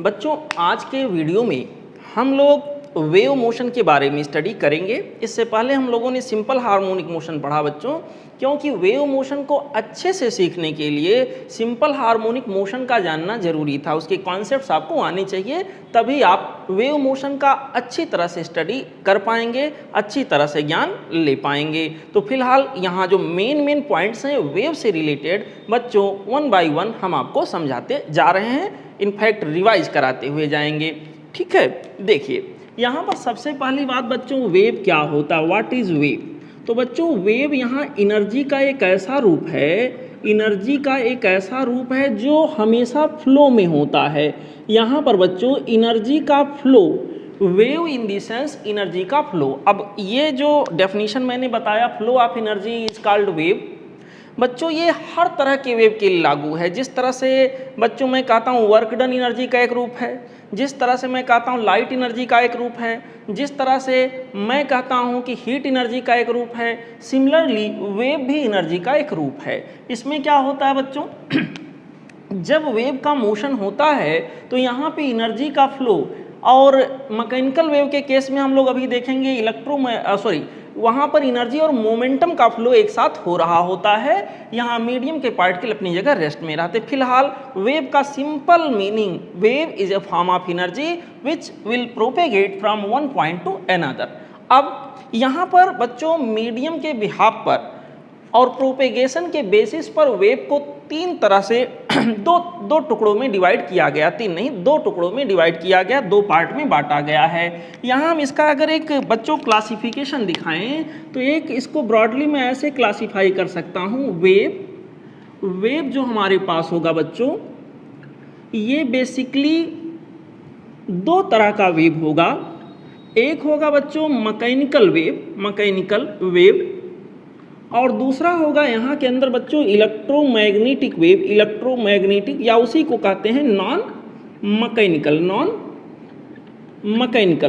बच्चों आज के वीडियो में हम लोग वेव मोशन के बारे में स्टडी करेंगे। इससे पहले हम लोगों ने सिंपल हार्मोनिक मोशन पढ़ा बच्चों, क्योंकि वेव मोशन को अच्छे से सीखने के लिए सिंपल हार्मोनिक मोशन का जानना जरूरी था। उसके कॉन्सेप्ट्स आपको आने चाहिए, तभी आप वेव मोशन का अच्छी तरह से स्टडी कर पाएंगे, अच्छी तरह से ज्ञान ले पाएंगे। तो फिलहाल यहाँ जो मेन पॉइंट्स हैं वेव से रिलेटेड बच्चों 1 बाय 1 हम आपको समझाते जा रहे हैं, इनफैक्ट रिवाइज कराते हुए जाएंगे। ठीक है, देखिए यहाँ पर सबसे पहली बात बच्चों, वेव क्या होता है, व्हाट इज वेव। तो बच्चों वेव यहाँ एनर्जी का एक ऐसा रूप है, जो हमेशा फ्लो में होता है। यहाँ पर बच्चों एनर्जी का flow, wave in the sense energy का फ्लो। अब ये जो डेफिनेशन मैंने बताया, flow of energy is called wave, बच्चों ये हर तरह के वेव के लिए लागू है। जिस तरह से बच्चों मैं कहता हूँ वर्क डन एनर्जी का एक रूप है, जिस तरह से मैं कहता हूँ लाइट एनर्जी का एक रूप है, जिस तरह से मैं कहता हूँ कि हीट एनर्जी का एक रूप है, सिमिलरली वेव भी एनर्जी का एक रूप है। इसमें क्या होता है बच्चों, जब वेव का मोशन होता है तो यहाँ पे एनर्जी का फ्लो, और मैकेनिकल वेव के केस में हम लोग अभी देखेंगे वहाँ पर एनर्जी और मोमेंटम का फ्लो एक साथ हो रहा होता है। यहाँ मीडियम के पार्टिकल अपनी जगह रेस्ट में रहते। फिलहाल वेव का simple meaning, wave is a form of energy which will propagate from one point two another. अब यहाँ पर बच्चों मीडियम के बिहाफ पर और प्रोपेगेशन के बेसिस पर वेव को तीन तरह से दो टुकड़ों में डिवाइड किया गया, तीन नहीं दो टुकड़ों में डिवाइड किया गया, दो पार्ट में बांटा गया है। यहाँ हम इसका अगर एक बच्चों क्लासिफिकेशन दिखाएं तो एक इसको ब्रॉडली मैं ऐसे क्लासिफाई कर सकता हूँ, वेव जो हमारे पास होगा बच्चों, ये बेसिकली दो तरह का वेव होगा। एक होगा बच्चों मैकेनिकल वेव, और दूसरा होगा यहाँ के अंदर बच्चों इलेक्ट्रोमैग्नेटिक वेव, या उसी को कहते हैं नॉन मैकेनिकल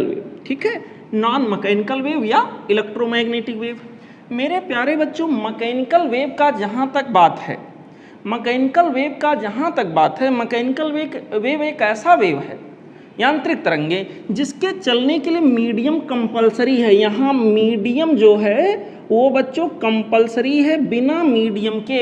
वेव। ठीक है, नॉन मैकेनिकल वेव या इलेक्ट्रोमैग्नेटिक वेव। मेरे प्यारे बच्चों मैकेनिकल वेव का जहाँ तक बात है, मैकेनिकल वेव एक ऐसा वेव है, यांत्रिक तरंगे, जिसके चलने के लिए मीडियम कंपलसरी है। यहाँ मीडियम जो है वो बच्चों कंपलसरी है, बिना मीडियम के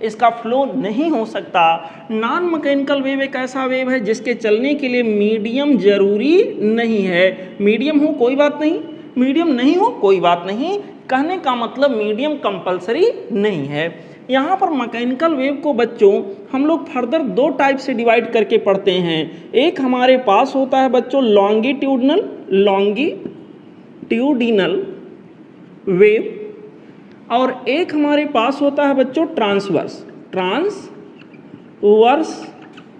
इसका फ्लो नहीं हो सकता। नॉन मैकेनिकल वेव एक ऐसा वेव है जिसके चलने के लिए मीडियम जरूरी नहीं है। मीडियम हो कोई बात नहीं, मीडियम नहीं हो कोई बात नहीं, कहने का मतलब मीडियम कंपलसरी नहीं है। यहाँ पर मैकेनिकल वेव को बच्चों हम लोग फर्दर दो टाइप से डिवाइड करके पढ़ते हैं। एक हमारे पास होता है बच्चों लॉन्गिट्यूडिनल वेव, और एक हमारे पास होता है बच्चों ट्रांसवर्स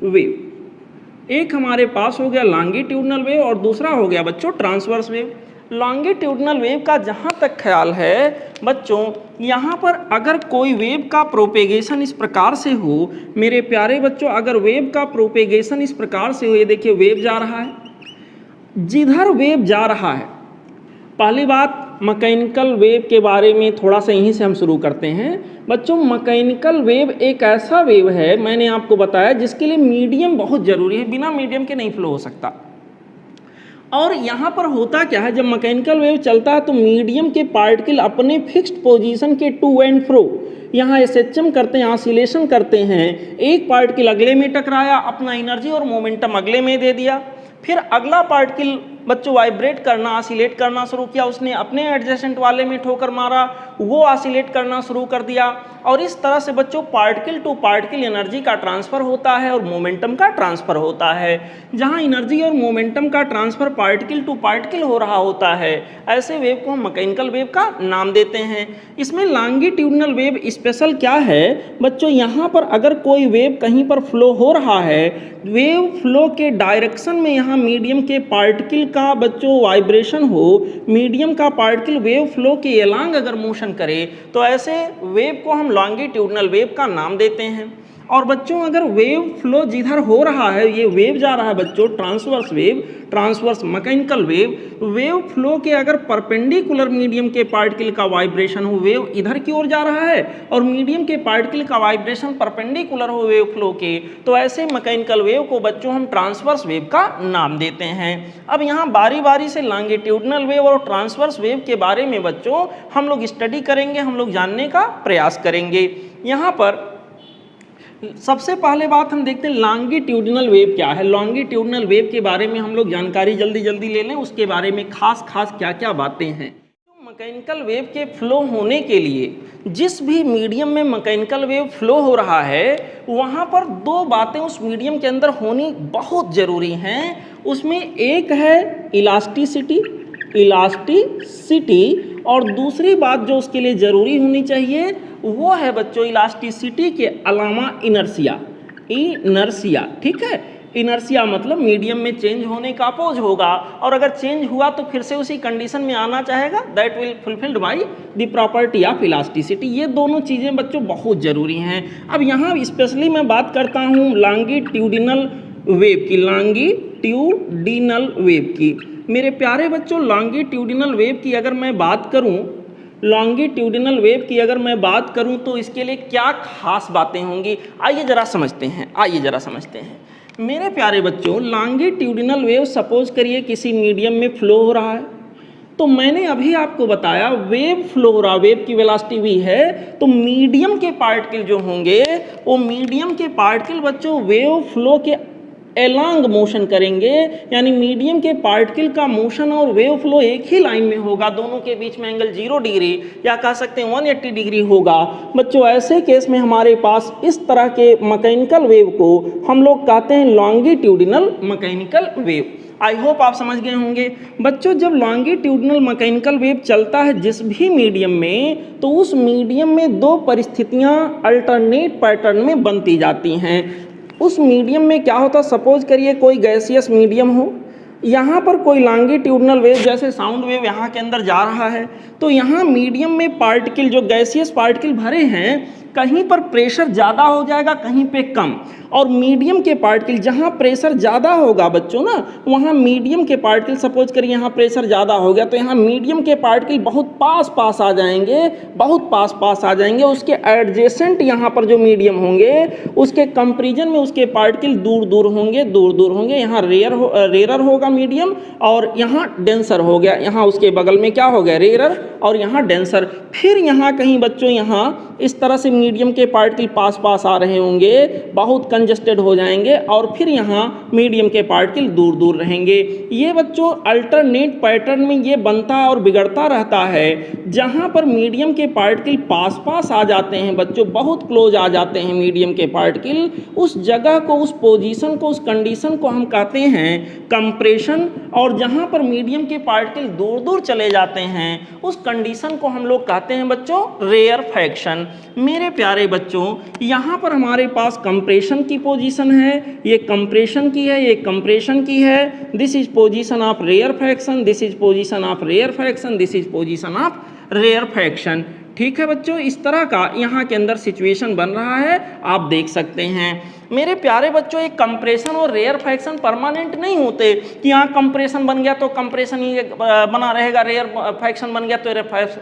वेव। एक हमारे पास हो गया लॉन्गिट्यूडिनल वेव और दूसरा हो गया बच्चों ट्रांसवर्स वेव। लॉन्गिट्यूडिनल वेव का जहाँ तक ख्याल है बच्चों, यहाँ पर अगर कोई वेव का प्रोपेगेशन इस प्रकार से हो, मेरे प्यारे बच्चों अगर वेव का प्रोपेगेशन इस प्रकार से हो, ये देखिए वेव जा रहा है, जिधर वेव जा रहा है, पहली बात मैकेनिकल वेव के बारे में थोड़ा सा यहीं से हम शुरू करते हैं बच्चों। मैकेनिकल वेव एक ऐसा वेव है, मैंने आपको बताया, जिसके लिए मीडियम बहुत ज़रूरी है, बिना मीडियम के नहीं फ्लो हो सकता। और यहाँ पर होता क्या है, जब मैकेनिकल वेव चलता है तो मीडियम के पार्टिकल अपने फिक्स्ड पोजीशन के टू एंड फ्रो यहाँ SHM करते हैं, ऑसिलेशन करते हैं। एक पार्टिकल अगले में टकराया, अपना एनर्जी और मोमेंटम अगले में दे दिया, फिर अगला पार्टिकल बच्चों वाइब्रेट करना, ऑसिलेट करना शुरू किया, उसने अपने एडजेसेंट वाले में ठोकर मारा, वो ऑसिलेट करना शुरू कर दिया, और इस तरह से बच्चों पार्टिकल टू पार्टिकल एनर्जी का ट्रांसफ़र होता है और मोमेंटम का ट्रांसफ़र होता है। जहाँ एनर्जी और मोमेंटम का ट्रांसफ़र पार्टिकल टू पार्टिकल हो रहा होता है, ऐसे वेव को हम मैकेनिकल वेव का नाम देते हैं। इसमें लॉन्गिट्यूडिनल वेव स्पेशल क्या है बच्चों, यहाँ पर अगर कोई वेव कहीं पर फ्लो हो रहा है, वेव फ्लो के डायरेक्शन में यहाँ मीडियम के पार्टिकल का बच्चों वाइब्रेशन हो, मीडियम का पार्टिकल वेव फ्लो के एलांग अगर मोशन करे, तो ऐसे वेव को हम लॉन्गिट्यूडिनल वेव का नाम देते हैं। और बच्चों अगर वेव फ्लो जिधर हो रहा है, ये वेव जा रहा है बच्चों, transverse wave, transverse mechanical wave, wave flow के अगर परपेंडिकुलर मीडियम के पार्टिकल का वाइब्रेशन हो, वेव इधर की ओर जा रहा है और मीडियम के पार्टिकल का वाइब्रेशन परपेंडिकुलर हो वेव फ्लो के, तो ऐसे मैकेनिकल वेव को बच्चों हम ट्रांसवर्स वेव का नाम देते हैं। अब यहाँ बारी बारी से लॉन्गिट्यूडनल वेव और ट्रांसवर्स वेव के बारे में बच्चों हम लोग स्टडी करेंगे, हम लोग जानने का प्रयास करेंगे। यहाँ पर सबसे पहले बात हम देखते हैं लॉन्गिट्यूडनल वेव क्या है। लॉन्गिट्यूडनल वेव के बारे में हम लोग जानकारी जल्दी जल्दी ले लें, उसके बारे में खास क्या क्या बातें हैं। तो मैकेनिकल वेव के फ्लो होने के लिए जिस भी मीडियम में मैकेनिकल वेव फ्लो हो रहा है वहाँ पर दो बातें उस मीडियम के अंदर होनी बहुत ज़रूरी हैं। उसमें एक है इलास्टिसिटी, और दूसरी बात जो उसके लिए ज़रूरी होनी चाहिए वो है बच्चों इलास्टिसिटी के अलावा इनर्शिया। ठीक है, इनर्शिया मतलब मीडियम में चेंज होने का अपोज होगा, और अगर चेंज हुआ तो फिर से उसी कंडीशन में आना चाहेगा, that will fulfilled by the property of elasticity. ये दोनों चीज़ें बच्चों बहुत ज़रूरी हैं। अब यहाँ स्पेशली मैं बात करता हूँ लॉन्गिट्यूडिनल वेव की। मेरे प्यारे बच्चों लॉन्गिट्यूडिनल वेव की अगर मैं बात करूं, तो इसके लिए क्या खास बातें होंगी, आइए जरा समझते हैं। मेरे प्यारे बच्चों लॉन्गिट्यूडिनल वेव सपोज करिए किसी मीडियम में फ्लो हो रहा है, तो मैंने अभी आपको बताया वेव फ्लो हो रहा, वेव की वेलोसिटी v है, तो मीडियम के पार्टिकल जो होंगे वो मीडियम के पार्टिकल बच्चों वेव फ्लो के एलॉन्ग मोशन करेंगे, यानी मीडियम के पार्टिकल का मोशन और वेव फ्लो एक ही लाइन में होगा, दोनों के बीच में एंगल 0 डिग्री या कह सकते हैं 180 डिग्री होगा। बच्चों ऐसे केस में हमारे पास इस तरह के मैकेनिकल वेव को हम लोग कहते हैं longitudinal mechanical wave. I hope आप समझ गए होंगे। बच्चों जब लॉन्गिट्यूडिनल मैकेनिकल वेव चलता है जिस भी मीडियम में, तो उस मीडियम में दो परिस्थितियां अल्टरनेट पैटर्न में बनती जाती हैं। उस मीडियम में क्या होता, सपोज करिए कोई गैसियस मीडियम हो, यहाँ पर कोई लॉन्गिट्यूडनल वेव जैसे साउंड वेव यहाँ के अंदर जा रहा है, तो यहाँ मीडियम में पार्टिकल जो गैसियस पार्टिकल भरे हैं, कहीं पर प्रेशर ज़्यादा हो जाएगा, कहीं पे कम, और मीडियम के पार्टिकल जहाँ प्रेशर ज़्यादा होगा बच्चों ना, वहाँ मीडियम के पार्टिकल सपोज करिए यहाँ प्रेशर ज़्यादा हो गया, तो यहाँ मीडियम के पार्टिकल बहुत पास आ जाएंगे, उसके एडजेसेंट यहाँ पर जो मीडियम होंगे उसके कंपैरिजन में उसके पार्टिकल दूर होंगे। यहाँ रेयरर होगा मीडियम और यहाँ डेंसर हो गया, यहाँ उसके बगल में क्या हो गया, रेयरर और यहाँ डेंसर। फिर यहाँ कहीं बच्चों यहाँ इस तरह से मीडियम के पार्टिकल पास आ रहे होंगे, बहुत कंजस्टेड हो जाएंगे, और फिर यहाँ मीडियम के पार्टिकल दूर रहेंगे। ये बच्चों अल्टरनेट पैटर्न में ये बनता और बिगड़ता रहता है। जहाँ पर मीडियम के पार्टिकल पास आ जाते हैं बच्चों, बहुत क्लोज आ जाते हैं मीडियम के पार्टिकल, उस जगह को, उस पोजीशन को, उस कंडीशन को हम कहते हैं कंप्रेशन। और जहाँ पर मीडियम के पार्टिकल दूर चले जाते हैं उस कंडीशन को हम लोग कहते हैं बच्चों रेयरफैक्शन। मेरे प्यारे बच्चों यहाँ पर हमारे पास कंप्रेशन की पोजीशन है, ये कंप्रेशन की है, ये कंप्रेशन की है। This is position of rarefaction, this is position of rarefaction, this is position of rarefaction. ठीक है बच्चों, इस तरह का यहाँ के अंदर सिचुएशन बन रहा है, आप देख सकते हैं। मेरे प्यारे बच्चों एक कंप्रेशन और रेयरफैक्शन परमानेंट नहीं होते कि यहाँ कंप्रेशन बन गया तो कंप्रेशन ही बना रहेगा, रेयरफैक्शन बन गया तो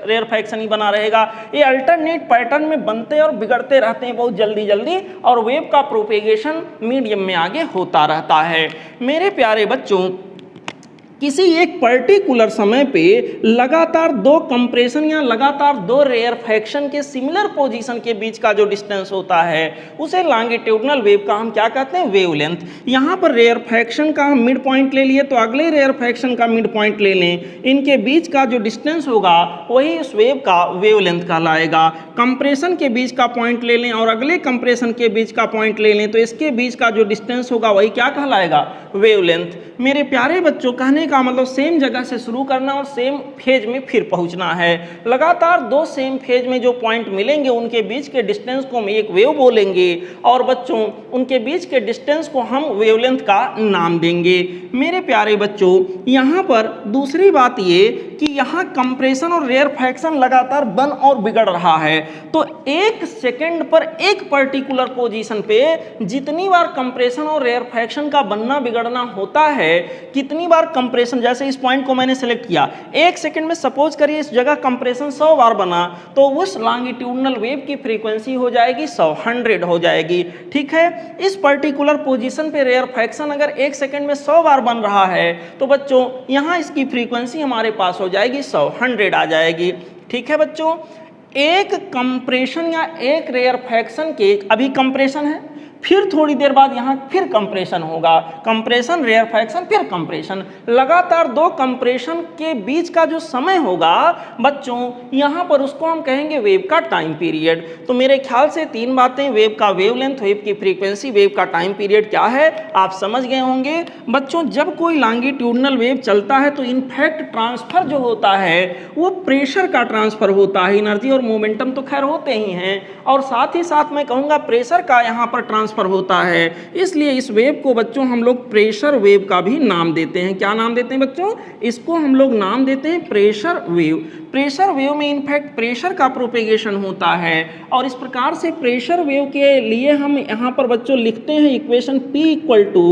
रेयरफैक्शन ही बना रहेगा। ये अल्टरनेट पैटर्न में बनते और बिगड़ते रहते हैं बहुत जल्दी, और वेव का प्रोपेगेशन मीडियम में आगे होता रहता है। मेरे प्यारे बच्चों किसी एक पर्टिकुलर समय पे लगातार दो कंप्रेशन या लगातार दो रेयरफैक्शन के सिमिलर पोजीशन के बीच का जो डिस्टेंस होता है उसे लॉन्गिट्यूडनल वेव का हम क्या कहते हैं, वेवलेंथ। यहाँ पर रेयरफैक्शन का हम मिड पॉइंट ले लिए तो अगले रेयरफैक्शन का मिड पॉइंट ले लें, इनके बीच का जो डिस्टेंस होगा वही उस वेव का वेवलेंथ कहलाएगा। कंप्रेशन के बीच का पॉइंट ले लें और अगले कंप्रेशन के बीच का पॉइंट ले लें तो इसके बीच का जो डिस्टेंस होगा वही क्या कहलाएगा, वेवलेंथ। मेरे प्यारे बच्चों कहने का मतलब सेम जगह से शुरू करना और सेम फेज में फिर पहुंचना है। लगातार दो सेम फेज में जो पॉइंट मिलेंगे उनके बीच के डिस्टेंस को हम एक वेव बोलेंगे और बच्चों उनके बीच के डिस्टेंस को हम वेवलेंथ का नाम देंगे। मेरे प्यारे बच्चों यहाँ पर दूसरी बात ये कि यहाँ कंप्रेशन और रेयरफैक्शन लगातार बन और बिगड़ रहा है। तो एक सेकंड पर एक पर्टिकुलर पोजीशन पे जितनी बार कंप्रेशन और रेयरफैक्शन का बनना बिगड़ना होता है, कितनी बार कंप्रेशन, जैसे इस पॉइंट को मैंने सेलेक्ट किया, एक सेकंड में सपोज करिए इस जगह कंप्रेशन 100 बार बना, तो उस लॉन्गिट्यूडनल वेव की फ्रीक्वेंसी हो जाएगी 100 हो जाएगी। ठीक है, इस पर्टिकुलर पोजीशन पे रेयरफैक्शन अगर एक सेकंड में 100 बार बन रहा है तो बच्चों यहाँ इसकी फ्रीक्वेंसी हमारे पास हो जाएगी 100 आ जाएगी। ठीक है बच्चों, एक कंप्रेशन या एक रेयरफैक्शन के, अभी कंप्रेशन है, फिर थोड़ी देर बाद यहाँ फिर कंप्रेशन होगा, कंप्रेशन रेयरफैक्शन फिर कंप्रेशन, लगातार दो कंप्रेशन के बीच का जो समय होगा बच्चों, यहाँ पर उसको हम कहेंगे वेव का टाइम पीरियड। तो मेरे ख्याल से तीन बातें, वेव का वेवलेंथ, वेव की फ्रीक्वेंसी, वेव का टाइम पीरियड क्या है, आप समझ गए होंगे। बच्चों जब कोई लॉन्गिट्यूडनल वेव चलता है तो इनफैक्ट ट्रांसफर जो होता है वो प्रेशर का ट्रांसफर होता है, एनर्जी और मोमेंटम तो खैर होते ही हैं, और साथ ही साथ मैं कहूँगा प्रेशर का यहाँ पर ट्रांसफर होता है। इसलिए इस वेव को बच्चों हम लोग प्रेशर वेव का भी नाम देते हैं। क्या नाम देते हैं बच्चों? इसको हम लोग नाम देते हैं प्रेशर वेव। प्रेशर वेव में इनफैक्ट प्रेशर का प्रोपेगेशन होता है, और इस प्रकार से प्रेशर वेव के लिए हम यहाँ पर बच्चों लिखते हैं equation P equal to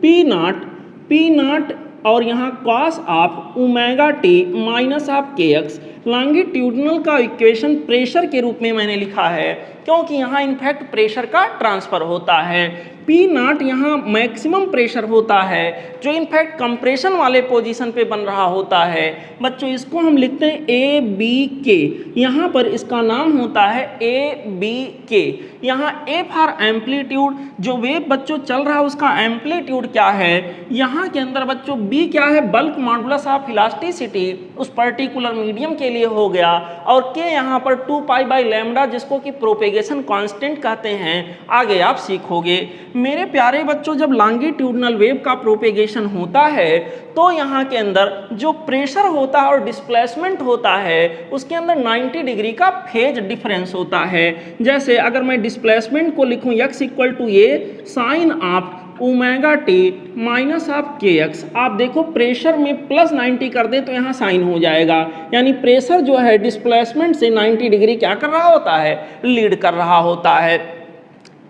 P naught और यहाँ cos of omega t minus of kx। Longitudinal का इक्वेशन प्रेशर के रूप में मैंने लिखा है क्योंकि यहाँ इनफैक्ट प्रेशर का ट्रांसफर होता है। P नॉट यहाँ मैक्सिमम प्रेशर होता है जो इनफैक्ट कंप्रेशन वाले पोजीशन पे बन रहा होता है। बच्चों इसको हम लिखते हैं ABK, यहाँ पर इसका नाम होता है ABK। यहाँ A फॉर एम्पलीट्यूड, जो वेव बच्चों चल रहा है उसका एम्पलीट्यूड क्या है, यहाँ के अंदर बच्चों B क्या है, बल्क मॉडुलस ऑफ इलास्टिसिटी उस पर्टिकुलर मीडियम के लिए हो गया, और K यहाँ पर 2 पाई बाई लैम्डा जिसको कि प्रोपेगेशन कांस्टेंट कहते हैं, आगे आप सीखोगे। मेरे प्यारे बच्चों जब लॉन्गिट्यूडनल वेव का प्रोपेगेशन होता है तो यहाँ के अंदर जो प्रेशर होता है और डिस्प्लेसमेंट होता है उसके अंदर 90 डिग्री का फेज डिफरेंस होता है। जैसे अगर मैं डिस्प्लेसमेंट को लिखूँ x equal to A sine of omega t minus of kx, आप देखो प्रेशर में प्लस 90 कर दे तो यहाँ साइन हो जाएगा, यानी प्रेशर जो है डिस्प्लेसमेंट से 90 डिग्री क्या कर रहा होता है, लीड कर रहा होता है।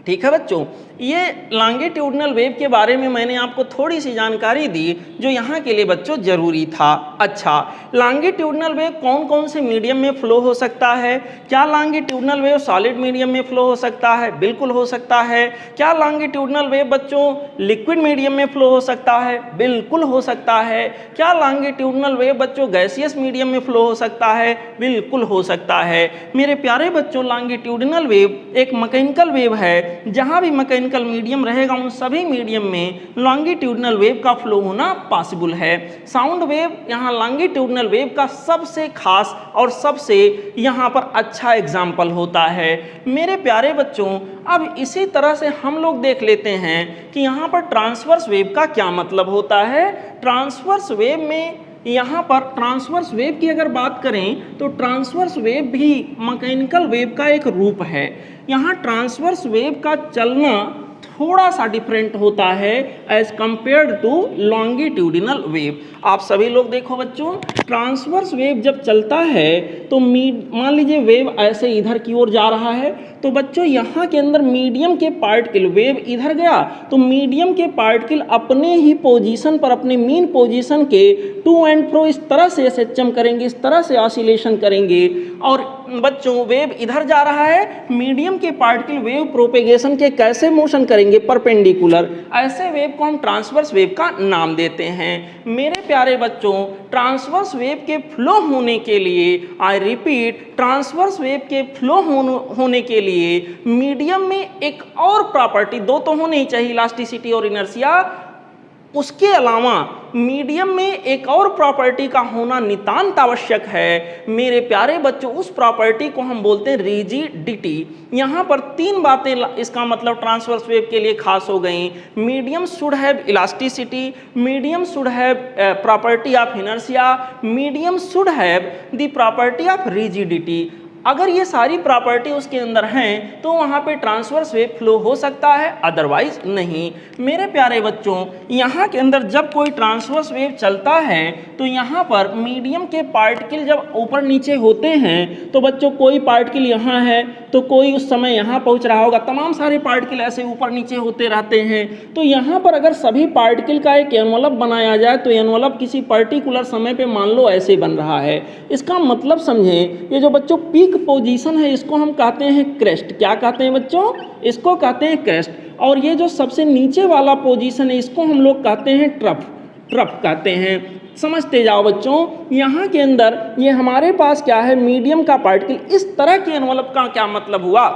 ठीक है बच्चों, ये लॉन्गिट्यूडनल वेव के बारे में मैंने आपको थोड़ी सी जानकारी दी जो यहाँ के लिए बच्चों जरूरी था। अच्छा, लॉन्गिट्यूडनल वेव कौन कौन से मीडियम में फ्लो हो सकता है? क्या लॉन्गिट्यूडनल वेव सॉलिड मीडियम में फ्लो हो सकता है? बिल्कुल हो सकता है। क्या लॉन्गिट्यूडनल वेव बच्चों लिक्विड मीडियम में फ्लो हो सकता है? बिल्कुल हो सकता है। क्या लॉन्गिट्यूडनल वेव बच्चों गैसियस मीडियम में फ्लो हो सकता है? बिल्कुल हो सकता है। मेरे प्यारे बच्चों लॉन्गिट्यूडनल वेव एक मैकेनिकल वेव है, जहाँ भी मैकेनिकल मीडियम रहेगा उन सभी मीडियम में लॉन्गिट्यूडनल वेव का फ्लो होना पॉसिबल है। साउंड वेव यहाँ लॉन्गिट्यूडनल वेव का सबसे खास और सबसे यहाँ पर अच्छा एग्जाम्पल होता है। मेरे प्यारे बच्चों अब इसी तरह से हम लोग देख लेते हैं कि यहाँ पर ट्रांसवर्स वेव का क्या मतलब होता है। ट्रांसवर्स वेव में यहाँ पर ट्रांसवर्स वेव की अगर बात करें तो ट्रांसवर्स वेव भी मैकेनिकल वेव का एक रूप है। यहाँ ट्रांसवर्स वेव का चलना थोड़ा सा डिफरेंट होता है as compared to longitudinal wave. आप सभी लोग देखो बच्चों, ट्रांसवर्स वेव जब चलता है तो मान लीजिए वेव ऐसे इधर की ओर जा रहा है, तो बच्चों यहाँ के अंदर मीडियम के पार्टिकल, वेव इधर गया तो मीडियम के पार्टिकल अपने ही पोजीशन पर, अपने मीन पोजीशन के टू एंड फ्रो इस तरह से SHM करेंगे, इस तरह से ऑसिलेशन करेंगे। और बच्चों वेव इधर जा रहा है, मीडियम के पार्टिकल वेव प्रोपेगेशन के कैसे मोशन करेंगे, परपेंडिकुलर। ऐसे वेव को हम ट्रांसवर्स वेव का नाम देते हैं। मेरे प्यारे बच्चों ट्रांसवर्स वेव के फ्लो होने के लिए, आई रिपीट, ट्रांसवर्स वेव के फ्लो होने के लिए मीडियम में एक और प्रॉपर्टी, दो तो होनी ही चाहिए, इलास्टिसिटी और इनर्शिया, उसके अलावा मीडियम में एक और प्रॉपर्टी का होना नितांत आवश्यक है। मेरे प्यारे बच्चों उस प्रॉपर्टी को हम बोलते हैं रिजिडिटी। यहाँ पर तीन बातें इसका मतलब ट्रांसवर्स वेव के लिए खास हो गई। Medium should have elasticity, medium should have property of inertia, medium should have the property of rigidity. अगर ये सारी प्रॉपर्टी उसके अंदर हैं तो वहाँ पे ट्रांसवर्स वेव फ्लो हो सकता है, अदरवाइज नहीं। मेरे प्यारे बच्चों, यहाँ के अंदर जब कोई ट्रांसवर्स वेव चलता है तो यहाँ पर मीडियम के पार्टिकल जब ऊपर नीचे होते हैं तो बच्चों कोई पार्टिकल यहाँ है तो कोई उस समय यहाँ पहुँच रहा होगा, तमाम सारे पार्टिकल ऐसे ऊपर नीचे होते रहते हैं। तो यहाँ पर अगर सभी पार्टिकल का एक एनवलप बनाया जाए तो एनवलप किसी पर्टिकुलर समय पे मान लो ऐसे बन रहा है। इसका मतलब समझें, ये जो बच्चों पीक पोजीशन है इसको हम कहते हैं क्रेस्ट। क्या कहते हैं बच्चों? इसको कहते हैं क्रेस्ट। और ये जो सबसे नीचे वाला पोजीशन है इसको हम लोग कहते हैं ट्रफ। ट्रफ कहते हैं। समझते जाओ बच्चों, यहाँ के अंदर ये हमारे पास क्या है, मीडियम का पार्टिकल। इस तरह के एनवलप का क्या मतलब हुआ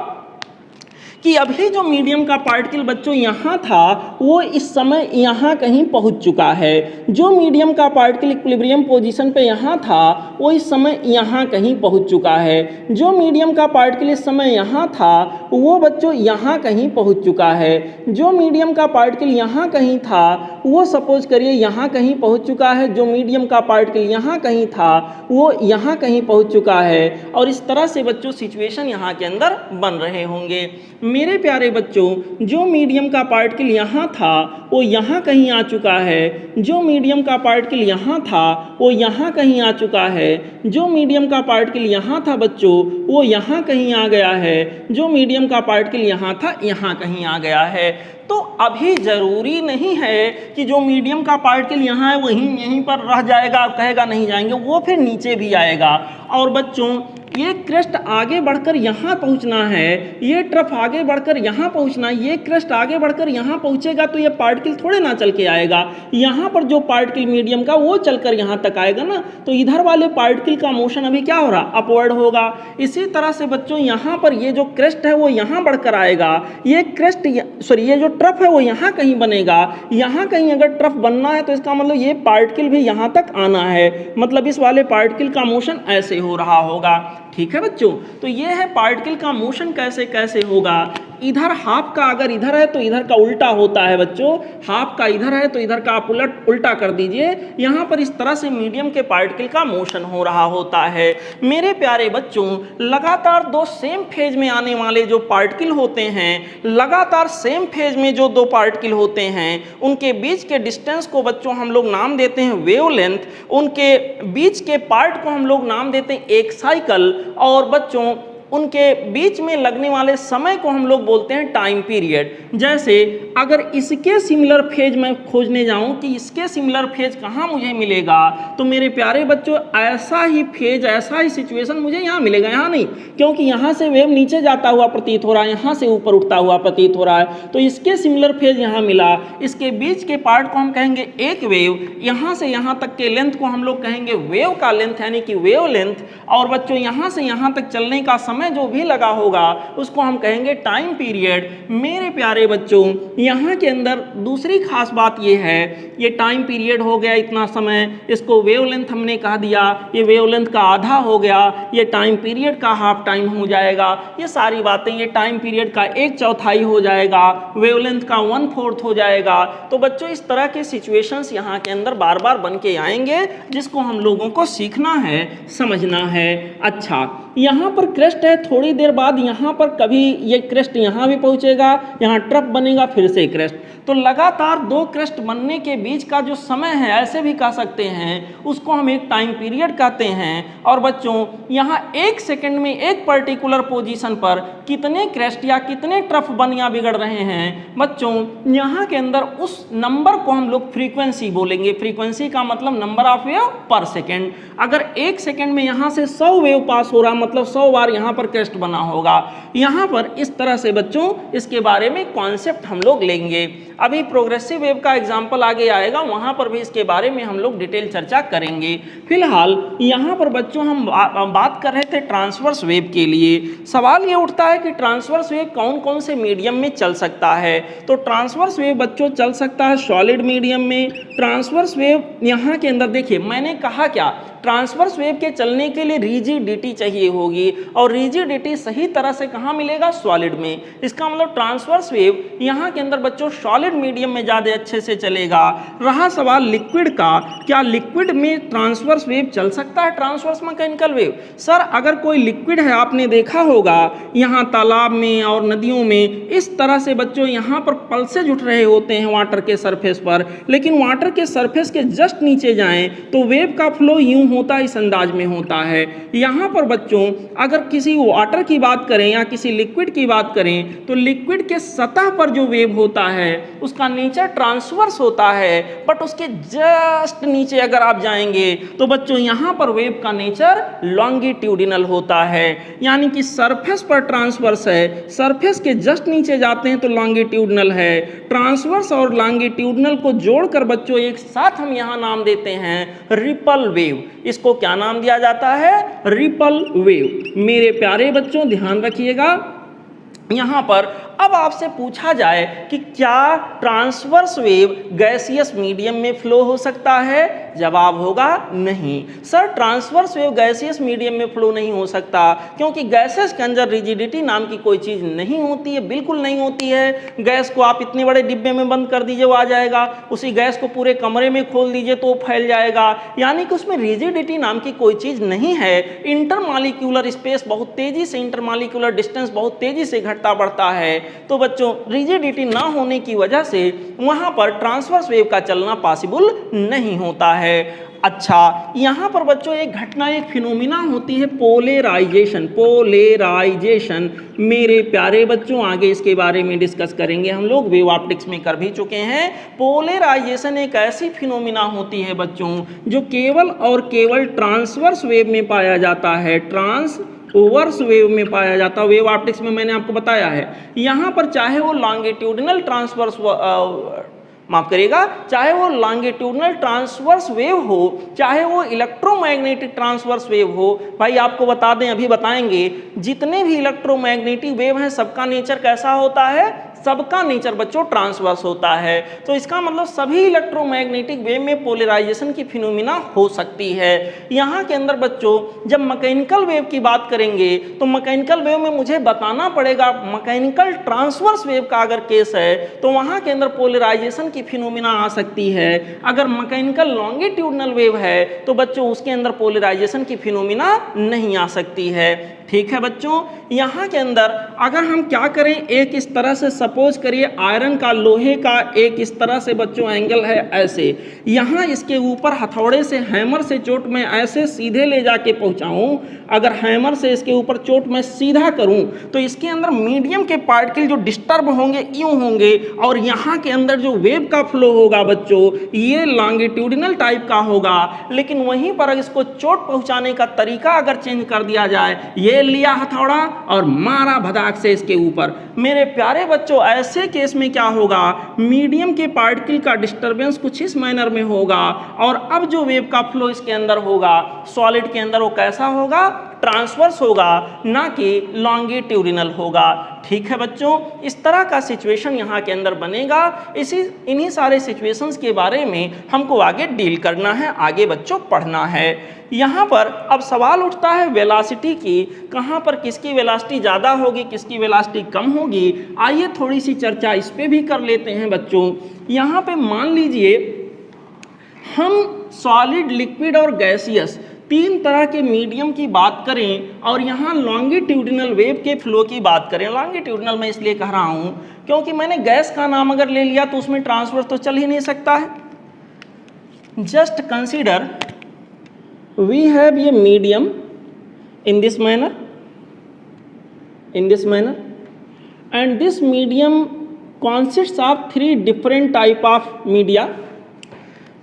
कि अभी जो मीडियम का पार्टिकल बच्चों यहाँ था वो इस समय यहाँ कहीं पहुँच चुका है। जो मीडियम का पार्टिकल इक्विलिब्रियम पोजीशन पे यहाँ था वो इस समय यहाँ कहीं पहुँच चुका है। जो मीडियम का पार्टिकल इस समय यहाँ था वो बच्चों यहाँ कहीं पहुँच चुका है। जो मीडियम का पार्टिकल यहाँ कहीं था वो सपोज करिए यहाँ कहीं पहुँच चुका है। जो मीडियम का पार्टिकल यहाँ कहीं था वो यहाँ कहीं पहुँच चुका है। और इस तरह से बच्चों सिचुएशन यहाँ के अंदर बन रहे होंगे। मेरे प्यारे बच्चों, जो मीडियम का पार्टिकल यहाँ था वो यहाँ कहीं आ चुका है। जो मीडियम का पार्टिकल यहाँ था वो यहाँ कहीं आ चुका है। जो मीडियम का पार्टिकल यहाँ था बच्चों वो यहाँ कहीं आ गया है। जो मीडियम का पार्टिकल यहाँ था यहाँ कहीं आ गया है। तो अभी जरूरी नहीं है कि जो मीडियम का पार्टिकल यहाँ है वहीं यहीं पर रह जाएगा, कहेगा नहीं जाएंगे, वो फिर नीचे भी आएगा। और बच्चों ये क्रेस्ट आगे बढ़कर यहाँ पहुँचना है, ये ट्रफ आगे बढ़कर यहाँ पहुँचना है, ये क्रेस्ट आगे बढ़कर यहाँ पहुँचेगा तो ये पार्टिकल थोड़े ना चल के आएगा। यहाँ पर जो पार्टिकल मीडियम का वो चलकर यहाँ तक आएगा ना, तो इधर वाले पार्टिकल का मोशन अभी क्या हो रहा, अपवर्ड होगा। इसी तरह से बच्चों यहाँ पर ये जो क्रेस्ट है वो यहाँ बढ़कर आएगा, ये क्रेस्ट सॉरी ये जो ट्रफ है वो यहाँ कहीं बनेगा। यहाँ कहीं अगर ट्रफ बनना है तो इसका मतलब ये पार्टिकल भी यहाँ तक आना है, मतलब इस वाले पार्टिकल का मोशन ऐसे हो रहा होगा। ठीक है बच्चों, तो ये है पार्टिकल का मोशन कैसे कैसे होगा। इधर हाफ का अगर इधर है तो इधर का उल्टा होता है बच्चों, हाफ का इधर है तो इधर का आप उल्टा कर दीजिए। यहाँ पर इस तरह से मीडियम के पार्टिकल का मोशन हो रहा होता है। मेरे प्यारे बच्चों, लगातार दो सेम फेज में आने वाले जो पार्टिकल होते हैं, लगातार सेम फेज में जो दो पार्टिकल होते हैं, उनके बीच के डिस्टेंस को बच्चों हम लोग नाम देते हैं वेवलेंथ। उनके बीच के पार्ट को हम लोग नाम देते हैं एक साइकिल। और बच्चों उनके बीच में लगने वाले समय को हम लोग बोलते हैं टाइम पीरियड। जैसे अगर इसके सिमिलर फेज मैं खोजने जाऊं कि इसके सिमिलर फेज कहाँ मुझे मिलेगा, तो मेरे प्यारे बच्चों ऐसा ही फेज, ऐसा ही सिचुएशन मुझे यहाँ मिलेगा, यहाँ नहीं, क्योंकि यहाँ से वेव नीचे जाता हुआ प्रतीत हो रहा है, यहाँ से ऊपर उठता हुआ प्रतीत हो रहा है। तो इसके सिमिलर फेज यहाँ मिला। इसके बीच के पार्ट को हम कहेंगे एक वेव, यहाँ से यहाँ तक के लेंथ को हम लोग कहेंगे वेव का लेंथ यानी कि वेव लेंथ। और बच्चों यहाँ से यहाँ तक चलने का समय जो भी लगा होगा उसको हम कहेंगे टाइम पीरियड। मेरे प्यारे बच्चों, यहाँ के अंदर दूसरी खास बात ये है, ये टाइम पीरियड हो गया इतना समय, इसको वेवलेंथ हमने कह दिया, ये वेवलेंथ का आधा हो गया, ये टाइम पीरियड का हाफ टाइम हो जाएगा। ये सारी बातें, ये टाइम पीरियड का 1/4 हो जाएगा, वेवलेंथ का 1/4 हो जाएगा। तो बच्चों इस तरह के सिचुएशंस यहाँ के अंदर बार बार बन के आएंगे, जिसको हम लोगों को सीखना है, समझना है। अच्छा, यहाँ पर क्रेस्ट है, थोड़ी देर बाद यहाँ पर कभी ये क्रेस्ट यहाँ भी पहुँचेगा, यहाँ ट्रफ बनेगा, फिर से क्रेस्ट। तो लगातार दो क्रेस्ट बनने के बीच का जो समय है, ऐसे भी कह सकते हैं, उसको हम एक टाइम पीरियड कहते हैं। और बच्चों यहाँ 1 सेकंड में एक पर्टिकुलर पोजीशन पर कितने क्रेस्ट या कितने ट्रफ बन या बिगड़ रहे हैं बच्चों, यहाँ के अंदर उस नंबर को हम लोग फ्रीक्वेंसी बोलेंगे। फ्रीक्वेंसी का मतलब नंबर ऑफ वेव पर सेकेंड। अगर 1 सेकंड में यहाँ से 100 वेव पास हो रहा, मतलब 100 बार यहाँ पर क्रेस्ट बना होगा। यहाँ पर इस तरह से बच्चों इसके बारे में कॉन्सेप्ट हम लोग लेंगे। अभी प्रोग्रेसिव वेव का एग्जाम्पल आगे आएगा, वहाँ पर भी इसके बारे में हम लोग डिटेल चर्चा करेंगे। फिलहाल यहाँ पर बच्चों हम बात कर रहे थे ट्रांसवर्स वेव के लिए। सवाल ये उठता है कि ट्रांसवर्स वेव कौन कौन से मीडियम में चल सकता है। तो ट्रांसवर्स वेव बच्चों चल सकता है सॉलिड मीडियम में। ट्रांसवर्स वेव यहाँ के अंदर देखिए, मैंने कहा क्या, ट्रांसवर्स वेव के चलने के लिए रिजिडिटी चाहिए होगी और रिजिडिटी सही तरह से कहाँ मिलेगा, सॉलिड में। इसका मतलब ट्रांसवर्स वेव यहाँ के अंदर बच्चों सॉलिड मीडियम में ज़्यादा अच्छे से चलेगा। रहा सवाल लिक्विड का, क्या लिक्विड में ट्रांसवर्स वेव चल सकता है, ट्रांसवर्स मैकेनिकल वेव? सर अगर कोई लिक्विड है, आपने देखा होगा यहाँ तालाब में और नदियों में इस तरह से बच्चों यहाँ पर पल्सेज उठ रहे होते हैं वाटर के सरफेस पर, लेकिन वाटर के सरफेस के जस्ट नीचे जाएं तो वेव का फ्लो यूं होता है, इस अंदाज में होता है। यहाँ पर बच्चों अगर किसी वाटर की बात करें या किसी लिक्विड की बात करें तो लिक्विड के सतह पर जो वेव होता है उसका नेचर ट्रांसवर्स होता है, बट उसके जस्ट नीचे अगर आप जाएंगे तो बच्चों यहाँ पर वेव का नेचर लॉन्गिट्यूडिनल होता है, यानी कि सरफेस पर ट्रांसवर्स है, सरफेस के जस्ट नीचे जाते हैं तो लॉन्गिट्यूडिनल है। ट्रांसवर्स और लॉन्गिट्यूडिनल को जोड़कर बच्चों एक साथ हम यहाँ नाम देते हैं रिपल वेव। इसको क्या नाम दिया जाता है, रिपल वेव। मेरे प्यारे बच्चों ध्यान रखिएगा, यहाँ पर अब आपसे पूछा जाए कि क्या ट्रांसवर्स वेव गैसियस मीडियम में फ्लो हो सकता है, जवाब होगा नहीं। Sir transverse wave gaseous medium में फ्लो नहीं हो सकता क्योंकि गैसेस के अंदर रिजिडिटी नाम की कोई चीज़ नहीं होती है, बिल्कुल नहीं होती है। गैस को आप इतने बड़े डिब्बे में बंद कर दीजिए वो आ जाएगा, उसी गैस को पूरे कमरे में खोल दीजिए तो वो फैल जाएगा, यानी कि उसमें रिजिडिटी नाम की कोई चीज़ नहीं है। इंटरमॉलिक्यूलर स्पेस बहुत तेज़ी से, इंटरमॉलिक्यूलर डिस्टेंस बहुत तेज़ी से घटता बढ़ता है, तो बच्चों रिजिडिटी ना होने की वजह से वहां पर ट्रांसवर्स वेव का चलना पॉसिबल नहीं होता है। अच्छा, यहाँ पर बच्चों एक घटना, एक फिनोमिना होती है पोलेराइजेशन। पोलेराइजेशन मेरे प्यारे बच्चों आगे इसके बारे में डिस्कस करेंगे हम लोग, वेव ऑप्टिक्स में कर भी चुके हैं। पोलेराइजेशन एक ऐसी फिनोमिना होती है बच्चों जो केवल और केवल ट्रांसवर्स वेव में पाया जाता है, ट्रांसवर्स वेव में पाया जाता है। वेव ऑप्टिक्स में मैंने आपको बताया है, यहाँ पर चाहे वो लॉन्गिट्यूडिनल ट्रांसवर्स माफ करिएगा, चाहे वो लॉन्गिट्यूडिनल ट्रांसवर्स वेव हो, चाहे वो इलेक्ट्रोमैग्नेटिक ट्रांसवर्स वेव हो। भाई आपको बता दें, अभी बताएंगे, जितने भी इलेक्ट्रोमैग्नेटिक वेव हैं सबका नेचर कैसा होता है, सबका नेचर बच्चों ट्रांसवर्स होता है। तो इसका मतलब सभी इलेक्ट्रोमैग्नेटिक वेव में पोलराइजेशन की फिनोमिना हो सकती है। यहाँ के अंदर बच्चों जब मैकेनिकल वेव की बात करेंगे तो मैकेनिकल वेव में मुझे बताना पड़ेगा, मैकेनिकल ट्रांसवर्स वेव का अगर केस है तो वहाँ के अंदर पोलराइजेशन की फिनोमिना आ सकती है। अगर मैकेनिकल लॉन्गिट्यूडिनल वेव है तो बच्चों उसके अंदर पोलराइजेशन की फिनोमिना नहीं आ सकती है। ठीक है बच्चों, यहाँ के अंदर अगर हम क्या करें, एक इस तरह से सपोज करिए आयरन का, लोहे का एक इस तरह से बच्चों एंगल है ऐसे, यहाँ इसके ऊपर हथौड़े से, हैमर से चोट मैं ऐसे सीधे ले जाके पहुँचाऊँ, अगर हैमर से इसके ऊपर चोट मैं सीधा करूँ तो इसके अंदर मीडियम के पार्टिकल जो डिस्टर्ब होंगे यूँ होंगे, और यहाँ के अंदर जो वेव का फ्लो होगा बच्चों ये लॉन्गिट्यूडिनल टाइप का होगा। लेकिन वहीं पर इसको चोट पहुँचाने का तरीका अगर चेंज कर दिया जाए, ये लिया हथौड़ा और मारा भदाक से इसके ऊपर, मेरे प्यारे बच्चों ऐसे केस में क्या होगा, मीडियम के पार्टिकल का डिस्टरबेंस कुछ इस मैनर में होगा, और अब जो वेव का फ्लो इसके अंदर होगा सॉलिड के अंदर वो कैसा होगा, ट्रांसवर्स होगा, ना कि लॉन्गिट्यूडिनल होगा। ठीक है बच्चों, इस तरह का सिचुएशन यहाँ के अंदर बनेगा। इन्हीं सारे सिचुएशंस के बारे में हमको आगे डील करना है, आगे बच्चों पढ़ना है। यहाँ पर अब सवाल उठता है वेलोसिटी की, कहाँ पर किसकी वेलोसिटी ज़्यादा होगी, किसकी वेलोसिटी कम होगी। आइए थोड़ी सी चर्चा इस पे भी कर लेते हैं बच्चों। यहाँ पे मान लीजिए हम सॉलिड, लिक्विड और गैसियस तीन तरह के मीडियम की बात करें और यहाँ लॉन्गिट्यूडिनल वेव के फ्लो की बात करें। लॉन्गिट्यूडिनल मैं इसलिए कह रहा हूँ क्योंकि मैंने गैस का नाम अगर ले लिया तो उसमें ट्रांसवर्स तो चल ही नहीं सकता है। Just consider we have a medium in this manner, and this medium consists of three different type of media.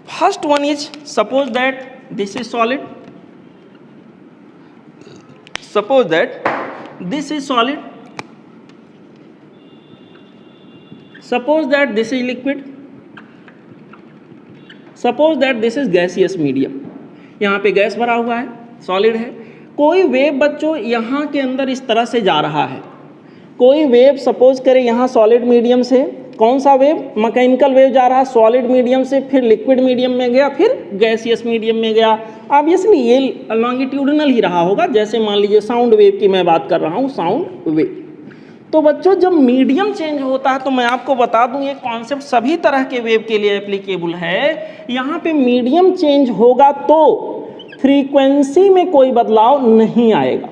First one is, suppose that this is solid, suppose that this is solid, suppose that this is liquid, suppose that this is gaseous medium. यहाँ पे gas भरा हुआ है, solid है। कोई wave बच्चों यहाँ के अंदर इस तरह से जा रहा है, कोई वेव सपोज करें यहाँ सॉलिड मीडियम से कौन सा वेव, मैकेनिकल वेव जा रहा है सॉलिड मीडियम से, फिर लिक्विड मीडियम में गया, फिर गैसियस मीडियम में गया। ऑब्वियसली ये लॉन्गिट्यूडिनल ही रहा होगा, जैसे मान लीजिए साउंड वेव की मैं बात कर रहा हूँ, साउंड वेव। तो बच्चों जब मीडियम चेंज होता है तो मैं आपको बता दूं ये कॉन्सेप्ट सभी तरह के वेव के लिए एप्लीकेबल है। यहाँ पे मीडियम चेंज होगा तो फ्रीक्वेंसी में कोई बदलाव नहीं आएगा।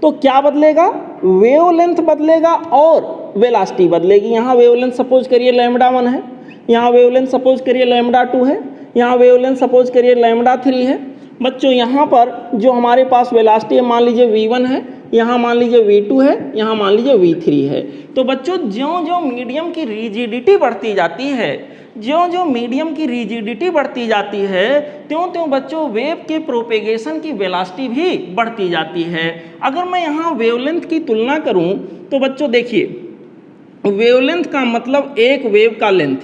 तो क्या बदलेगा, वेवलेंथ बदलेगा और वेलोसिटी बदलेगी। यहाँ वेवलेंथ सपोज करिए λ1 है, यहाँ वेवलेंथ सपोज करिए λ2 है, यहाँ वेवलेंथ सपोज करिए λ3 है। बच्चों यहाँ पर जो हमारे पास वेलोसिटी है मान लीजिए v1 है, यहाँ मान लीजिए v2 है, यहाँ मान लीजिए v3 है। तो बच्चों ज्यों ज्यों मीडियम की रिजिडिटी बढ़ती जाती है, ज्यों ज्यों मीडियम की रिजिडिटी बढ़ती जाती है, त्यों त्यों बच्चों वेव के प्रोपेगेशन की वेलोसिटी भी बढ़ती जाती है। अगर मैं यहाँ वेवलेंथ की तुलना करूँ तो बच्चों देखिए, वेवलेंथ का मतलब एक वेव का लेंथ।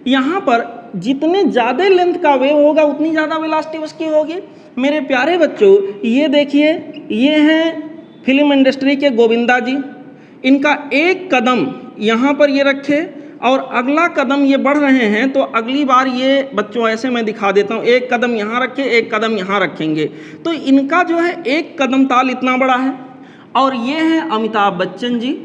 यहाँ पर जितने ज़्यादा लेंथ का वेव होगा उतनी ज़्यादा वेलोसिटी उसकी होगी। मेरे प्यारे बच्चों ये देखिए, ये हैं फिल्म इंडस्ट्री के गोविंदा जी। इनका एक कदम यहाँ पर ये रखे और अगला कदम ये बढ़ रहे हैं, तो अगली बार ये बच्चों ऐसे मैं दिखा देता हूँ, एक कदम यहाँ रखे, एक कदम यहाँ रखेंगे, तो इनका जो है एक कदम ताल इतना बड़ा है। और ये हैं अमिताभ बच्चन जी,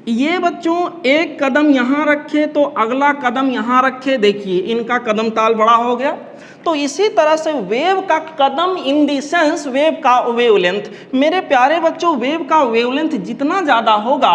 ये बच्चों एक कदम यहाँ रखे तो अगला कदम यहाँ रखे, देखिए इनका कदम ताल बड़ा हो गया। तो इसी तरह से वेव का कदम इन दी सेंस वेव का वेवलेंथ। मेरे प्यारे बच्चों वेव का वेवलेंथ जितना ज़्यादा होगा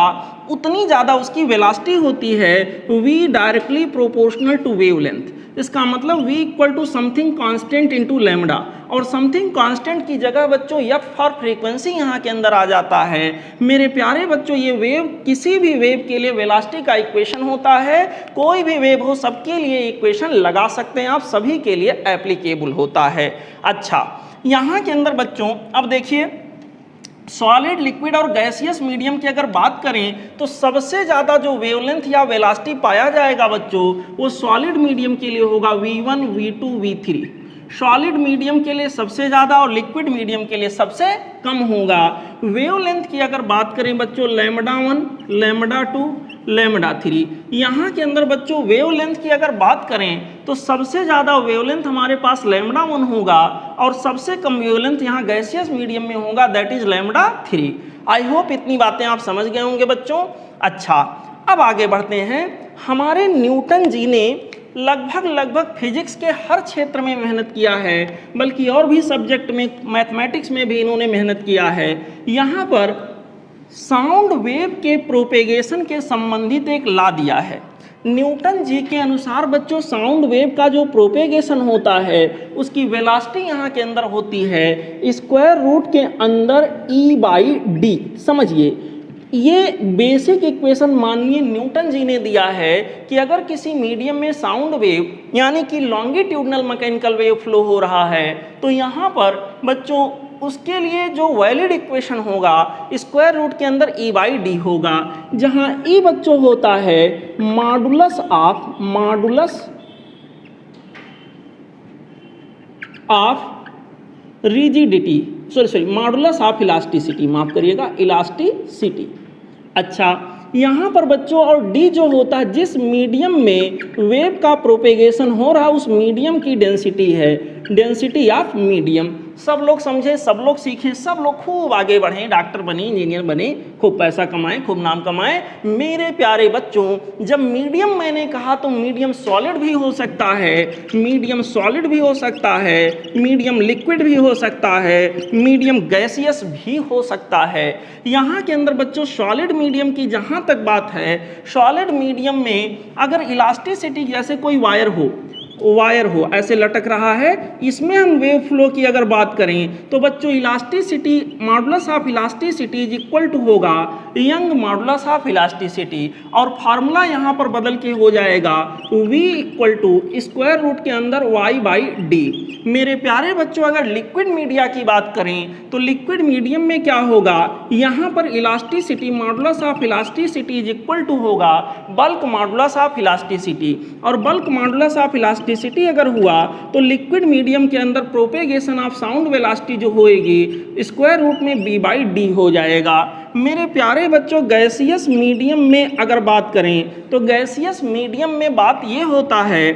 उतनी ज़्यादा उसकी वेलोसिटी होती है, v directly proportional to wavelength. इसका मतलब v equal to something constant into lambda, और समथिंग कांस्टेंट की जगह बच्चों f फॉर फ्रीक्वेंसी यहाँ के अंदर आ जाता है। मेरे प्यारे बच्चों ये वेव किसी भी वेव के लिए वेलोसिटी का इक्वेशन होता है, कोई भी वेव हो सबके लिए इक्वेशन लगा सकते हैं आप, सभी के लिए एप्लीकेबल होता है। अच्छा यहाँ के अंदर बच्चों अब देखिए, सॉलिड, लिक्विड और गैसियस मीडियम की अगर बात करें तो सबसे ज़्यादा जो वेवलेंथ या वेलोसिटी पाया जाएगा बच्चों वो सॉलिड मीडियम के लिए होगा v1, v2, v3। Solid medium के लिए सबसे ज़्यादा और लिक्विड मीडियम के लिए सबसे कम होगा। वेवलेंथ की अगर बात करें बच्चों λ1, λ2, λ3। यहाँ के अंदर बच्चों वेवलेंथ की अगर बात करें तो सबसे ज़्यादा वेवलेंथ हमारे पास λ1 होगा और सबसे कम वेवलेंथ यहाँ गैसियस मीडियम में होगा, दैट इज λ3। आई होप इतनी बातें आप समझ गए होंगे बच्चों। अच्छा अब आगे बढ़ते हैं। हमारे न्यूटन जी ने लगभग फिजिक्स के हर क्षेत्र में मेहनत किया है, बल्कि और भी सब्जेक्ट में, मैथमेटिक्स में भी इन्होंने मेहनत किया है। यहाँ पर साउंड वेव के प्रोपेगेशन के संबंधित एक लॉ दिया है। न्यूटन जी के अनुसार बच्चों साउंड वेव का जो प्रोपेगेशन होता है उसकी वेलोसिटी यहाँ के अंदर होती है स्क्वायर रूट के अंदर e/d। समझिए ये बेसिक इक्वेशन माननीय न्यूटन जी ने दिया है कि अगर किसी मीडियम में साउंड वेव यानी कि लॉन्गिट्यूडनल मैकेनिकल वेव फ्लो हो रहा है तो यहाँ पर बच्चों उसके लिए जो वैलिड इक्वेशन होगा स्क्वायर रूट के अंदर e/d होगा, जहाँ e बच्चों होता है modulus of rigidity, modulus of elasticity, माफ करिएगा इलास्टिसिटी। अच्छा यहाँ पर बच्चों और d जो होता है जिस मीडियम में वेव का प्रोपेगेशन हो रहा है उस मीडियम की डेंसिटी है, डेंसिटी ऑफ मीडियम। सब लोग समझे, सब लोग सीखें, सब लोग खूब आगे बढ़ें, डॉक्टर बने, इंजीनियर बने, खूब पैसा कमाएं, खूब नाम कमाएं। मेरे प्यारे बच्चों जब मीडियम मैंने कहा तो मीडियम सॉलिड भी हो सकता है, मीडियम सॉलिड भी हो सकता है, मीडियम लिक्विड भी हो सकता है, मीडियम गैसियस भी हो सकता है। यहाँ के अंदर बच्चों सॉलिड मीडियम की जहाँ तक बात है, सॉलिड मीडियम में अगर इलास्टिसिटी जैसे कोई वायर हो ऐसे लटक रहा है, इसमें हम वेव फ्लो की अगर बात करें तो बच्चों elasticity modulus of elasticity is equal to होगा यंग मॉडुलस ऑफ इलास्टिसिटी, और फार्मूला यहाँ पर बदल के हो जाएगा v equal to square root के अंदर y/d। मेरे प्यारे बच्चों अगर लिक्विड मीडिया की बात करें तो लिक्विड मीडियम में क्या होगा, यहाँ पर elasticity modulus of elasticity is equal to होगा बल्क मॉडुलस ऑफ इलास्टिसिटी, और bulk modulus of elasticity elasticity अगर हुआ तो लिक्विड मीडियम के अंदर प्रोपेगेशन ऑफ साउंड वेलोसिटी जो होएगी स्क्वायर रूट में b/d हो जाएगा। मेरे प्यारे बच्चों, गैसियस मीडियम में अगर बात करें तो गैसियस मीडियम में बात ये होता है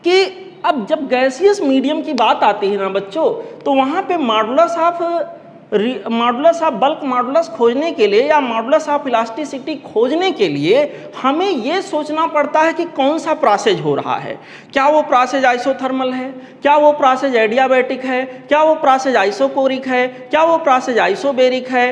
कि अब जब गैसियस मीडियम की बात आती है ना बच्चों, तो वहाँ पे मॉडुलस ऑफ बल्क मॉडुलस खोजने के लिए या मॉडुलस ऑफ इलास्टिसिटी खोजने के लिए हमें ये सोचना पड़ता है कि कौन सा प्रोसेस हो रहा है। क्या वो प्रोसेस आइसोथर्मल है, क्या वो प्रोसेस एडियाबैटिक है, क्या वो प्रोसेस आइसोकोरिक है, क्या वो प्रोसेस आइसोबेरिक है,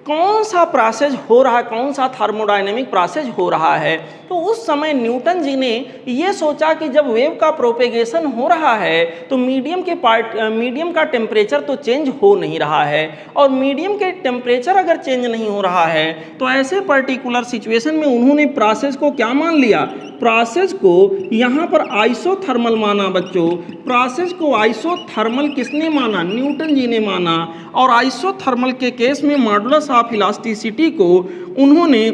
कौन सा प्रोसेस हो रहा है, कौन सा थर्मोडायनेमिक प्रोसेस हो रहा है। तो उस समय न्यूटन जी ने ये सोचा कि जब वेव का प्रोपेगेशन हो रहा है तो मीडियम का टेम्परेचर तो चेंज हो नहीं रहा है, और मीडियम के टेम्परेचर अगर चेंज नहीं हो रहा है तो ऐसे पर्टिकुलर सिचुएशन में उन्होंने प्रोसेस को क्या मान लिया, प्रोसेस को यहाँ पर आइसोथर्मल माना बच्चों। प्रोसेस को आइसोथर्मल किसने माना, न्यूटन जी ने माना। और आइसोथर्मल के केस में मॉडुलस ऑफ इलास्टिसिटी को उन्होंने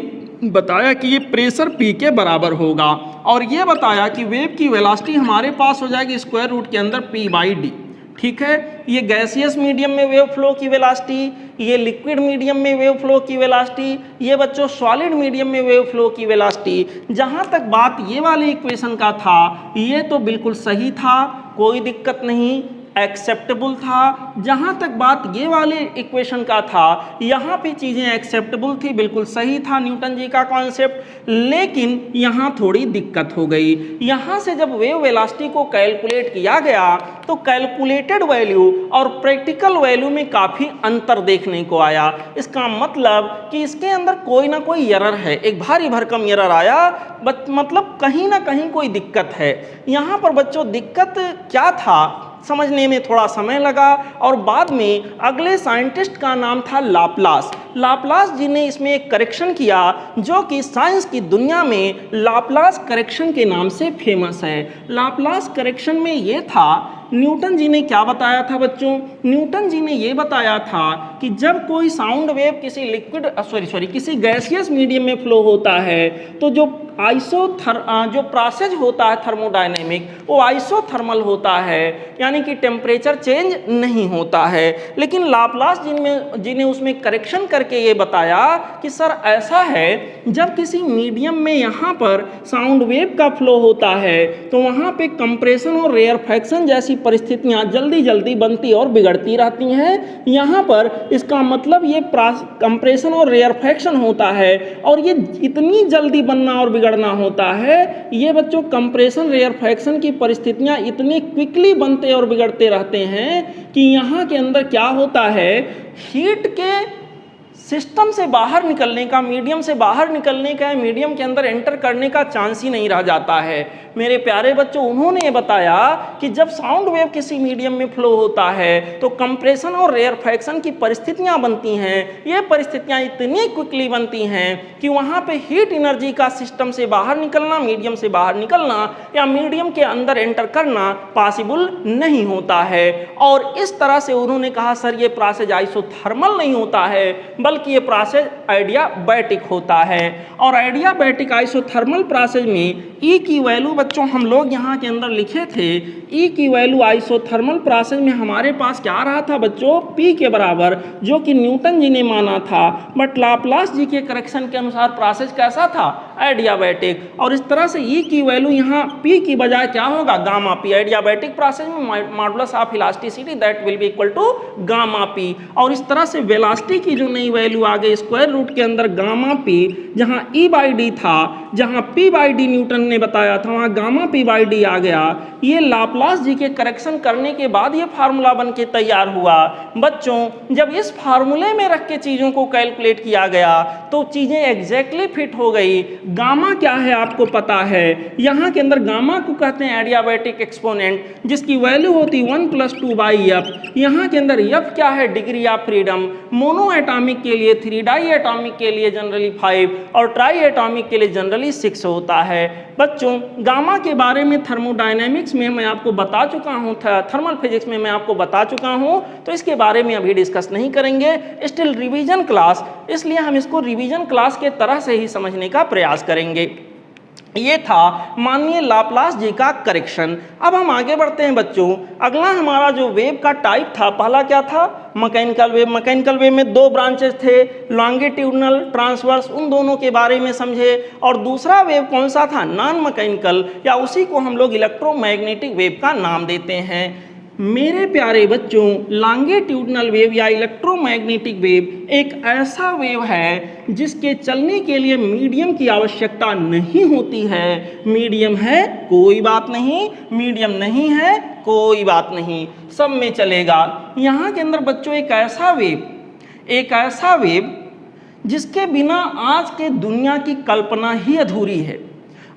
बताया कि ये प्रेशर P के बराबर होगा, और ये बताया कि वेव की वेलोसिटी हमारे पास हो जाएगी स्क्वायर रूट के अंदर p/d। ठीक है, ये गैसियस मीडियम में वेव फ्लो की वेलोसिटी, ये लिक्विड मीडियम में वेव फ्लो की वेलोसिटी, ये बच्चों सॉलिड मीडियम में वेव फ्लो की वेलोसिटी। जहाँ तक बात ये वाले इक्वेशन का था ये तो बिल्कुल सही था, कोई दिक्कत नहीं, एक्सेप्टेबल था। जहाँ तक बात ये वाले इक्वेशन का था यहाँ पे चीज़ें एक्सेप्टेबल थी, बिल्कुल सही था न्यूटन जी का कॉन्सेप्ट। लेकिन यहाँ थोड़ी दिक्कत हो गई। यहाँ से जब वेव वेलोसिटी को कैलकुलेट किया गया तो कैलकुलेटेड वैल्यू और प्रैक्टिकल वैल्यू में काफ़ी अंतर देखने को आया। इसका मतलब कि इसके अंदर कोई ना कोई एरर है, एक भारी भरकम एरर आया, मतलब कहीं ना कहीं कोई दिक्कत है। यहाँ पर बच्चों दिक्कत क्या था समझने में थोड़ा समय लगा, और बाद में अगले साइंटिस्ट का नाम था लाप्लास। लाप्लास जी ने इसमें एक करेक्शन किया जो कि साइंस की दुनिया में लाप्लास करेक्शन के नाम से फेमस है। लाप्लास करेक्शन में ये था, न्यूटन जी ने क्या बताया था बच्चों, प्रूटन जी ने ये बताया था कि जब कोई साउंड वेव किसी गैसियस मीडियम में फ्लो होता है तो जो जो प्रोसेस होता है थर्मोडायनेमिक वो आइसोथर्मल होता है, यानी कि टेम्परेचर चेंज नहीं होता है। लेकिन लाप्लास जी ने उसमें करेक्शन करके ये बताया कि सर ऐसा है, जब किसी मीडियम में यहाँ पर साउंड वेव का फ्लो होता है तो वहाँ पे कंप्रेशन और रेयरफैक्शन जैसी परिस्थितियाँ जल्दी जल्दी बनती और बिगड़ती रहती हैं। यहाँ पर इसका मतलब ये कंप्रेशन और रेयरफैक्शन होता है, और ये इतनी जल्दी बनना और बिगड़ना होता है, ये बच्चों कंप्रेशन रेयरफैक्शन की परिस्थितियाँ इतनी क्विकली बनते और बिगड़ते रहते हैं कि यहाँ के अंदर क्या होता है, हीट के सिस्टम से बाहर निकलने का, मीडियम से बाहर निकलने का, मीडियम के अंदर एंटर करने का चांस ही नहीं रह जाता है। मेरे प्यारे बच्चों, उन्होंने ये बताया कि जब साउंड वेव किसी मीडियम में फ्लो होता है तो कंप्रेशन और रेयरफैक्शन की परिस्थितियां बनती हैं। ये परिस्थितियां इतनी क्विकली बनती हैं कि वहाँ पे हीट एनर्जी का सिस्टम से बाहर निकलना, मीडियम से बाहर निकलना या मीडियम के अंदर एंटर करना पॉसिबल नहीं होता है। और इस तरह से उन्होंने कहा सर ये प्रोसेस आइसोथर्मल नहीं होता है, बल्कि ये प्रोसेस आइडियाबैटिक होता है। और आइडियाबैटिक आइसोथर्मल प्रोसेस में ई की वैल्यू बच्चों हम लोग यहाँ के अंदर लिखे थे, ई की वैल्यू आइसोथर्मल प्रोसेस में हमारे पास क्या रहा था बच्चों, पी के बराबर, जो कि न्यूटन जी ने माना था। बट लाप्लास जी के करेक्शन के अनुसार प्रोसेस कैसा था, आइडियाबैटिक। और इस तरह से ई की वैल्यू यहाँ पी की बजाय क्या होगा, गामा पी। आइडियाबैटिक प्रोसेस में modulus of elasticity that will be equal to gamma P. और इस तरह से वेलोसिटी की जो नई वैल्यू आ गई स्क्वायर रूट के अंदर गामा पी, जहाँ ई बाई डी था, जहाँ पी बाई डी न्यूटन ने बताया था, वहाँ गामा पी बाई डी आ गया। ये लाप्लास जी के करेक्शन करने के बाद ये फार्मूला बन के तैयार हुआ। बच्चों जब इस फार्मूले में रख के चीज़ों को कैलकुलेट किया गया तो चीज़ें एग्जैक्टली फिट हो गई। गामा क्या है आपको पता है, यहाँ के अंदर गामा को कहते हैं एडियाबैटिक एक्सपोनेंट, जिसकी वैल्यू होती 1 + 2/f। यहाँ के अंदर f क्या है, degree of freedom. Mono atomic के लिए 3, डाई एटॉमिक के लिए जनरली 5 और ट्राई एटॉमिक के लिए जनरली 6 होता है। बच्चों गामा के बारे में थर्मोडायनेमिक्स में मैं आपको बता चुका हूँ, थर्मल फिजिक्स में मैं आपको बता चुका हूँ, तो इसके बारे में अभी डिस्कस नहीं करेंगे। स्टिल रिवीजन क्लास, इसलिए हम इसको रिवीजन क्लास के तरह से ही समझने का प्रयास करेंगे। ये था माननीय लाप्लास जी का करेक्शन। अब हम आगे बढ़ते हैं बच्चों। अगला हमारा जो वेव का टाइप था, पहला क्या था? Mechanical wave. मैकेनिकल वेव में दो ब्रांचेस थे, लॉन्गिट्यूडनल, ट्रांसवर्स, उन दोनों के बारे में समझे। और दूसरा वेव कौन सा था? नॉन मैकेनिकल, या उसी को हम लोग इलेक्ट्रोमैग्नेटिक वेव का नाम देते हैं। मेरे प्यारे बच्चों, लॉन्गिट्यूडनल वेव या इलेक्ट्रोमैग्नेटिक वेव एक ऐसा वेव है जिसके चलने के लिए मीडियम की आवश्यकता नहीं होती है। मीडियम है कोई बात नहीं, मीडियम नहीं है कोई बात नहीं, सब में चलेगा। यहाँ के अंदर बच्चों एक ऐसा वेव जिसके बिना आज के दुनिया की कल्पना ही अधूरी है।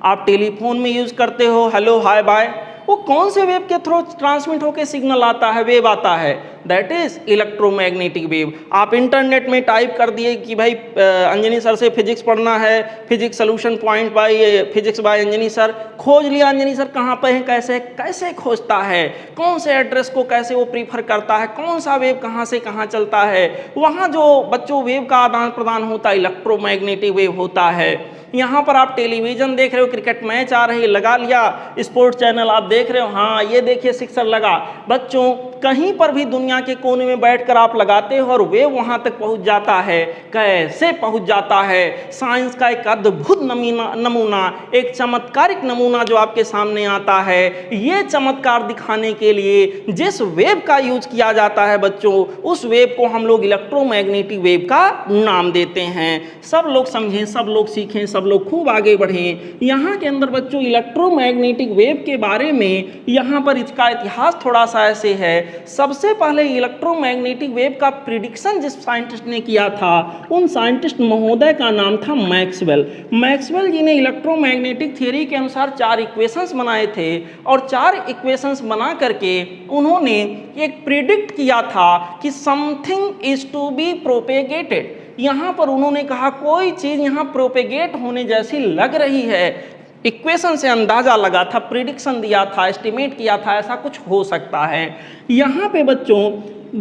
आप टेलीफोन में यूज करते हो, हेलो हाय बाय, वो कौन से वेव के थ्रू ट्रांसमिट होकर सिग्नल आता है, वेव आता है? That is electromagnetic wave. आप इंटरनेट में टाइप कर दिए कि भाई अंजनी सर से फिजिक्स पढ़ना है, physics solution point by physics bye Anjani sir, खोज लिया अंजनी सर कहाँ पे हैं, कैसे कैसे खोजता है, कौन से एड्रेस को कैसे वो प्रीफर करता है, कौन सा वेव कहाँ से कहाँ चलता है, वहाँ जो बच्चों वेव का आदान प्रदान होता है इलेक्ट्रोमैग्नेटिक वेव होता है। यहाँ पर आप टेलीविजन देख रहे हो, क्रिकेट मैच आ रही है, लगा लिया स्पोर्ट्स चैनल, आप देख रहे हो, हाँ ये देखिए सिक्सर लगा। बच्चों कहीं पर भी दुनिया के कोने में बैठकर आप लगाते हो और वेव वहाँ तक पहुँच जाता है। कैसे पहुँच जाता है? साइंस का एक अद्भुत नमूना, एक चमत्कारिक नमूना जो आपके सामने आता है। ये चमत्कार दिखाने के लिए जिस वेव का यूज किया जाता है बच्चों, उस वेव को हम लोग इलेक्ट्रोमैग्नेटिक वेव का नाम देते हैं। सब लोग समझें, सब लोग सीखें, सब लोग खूब आगे बढ़ें। यहाँ के अंदर बच्चों इलेक्ट्रोमैग्नेटिक वेव के बारे में यहाँ पर इसका इतिहास थोड़ा सा ऐसे है। सबसे पहले इलेक्ट्रोमैग्नेटिक वेव का प्रिडिक्शन जिस साइंटिस्ट ने किया था, उन साइंटिस्ट महोदय का नाम था मैक्सवेल। मैक्सवेल जी ने इलेक्ट्रोमैग्नेटिक थ्योरी के अनुसार 4 इक्वेशंस बनाए थे और 4 इक्वेशंस बना करके उन्होंने एक प्रिडिक्ट किया था कि something is to be propagated. यहाँ पर उन्होंने कहा कोई चीज़ यहाँ प्रोपेगेट होने जैसी लग रही है। इक्वेशन से अंदाज़ा लगा था, प्रिडिक्शन दिया था, एस्टिमेट किया था ऐसा कुछ हो सकता है। यहाँ पे बच्चों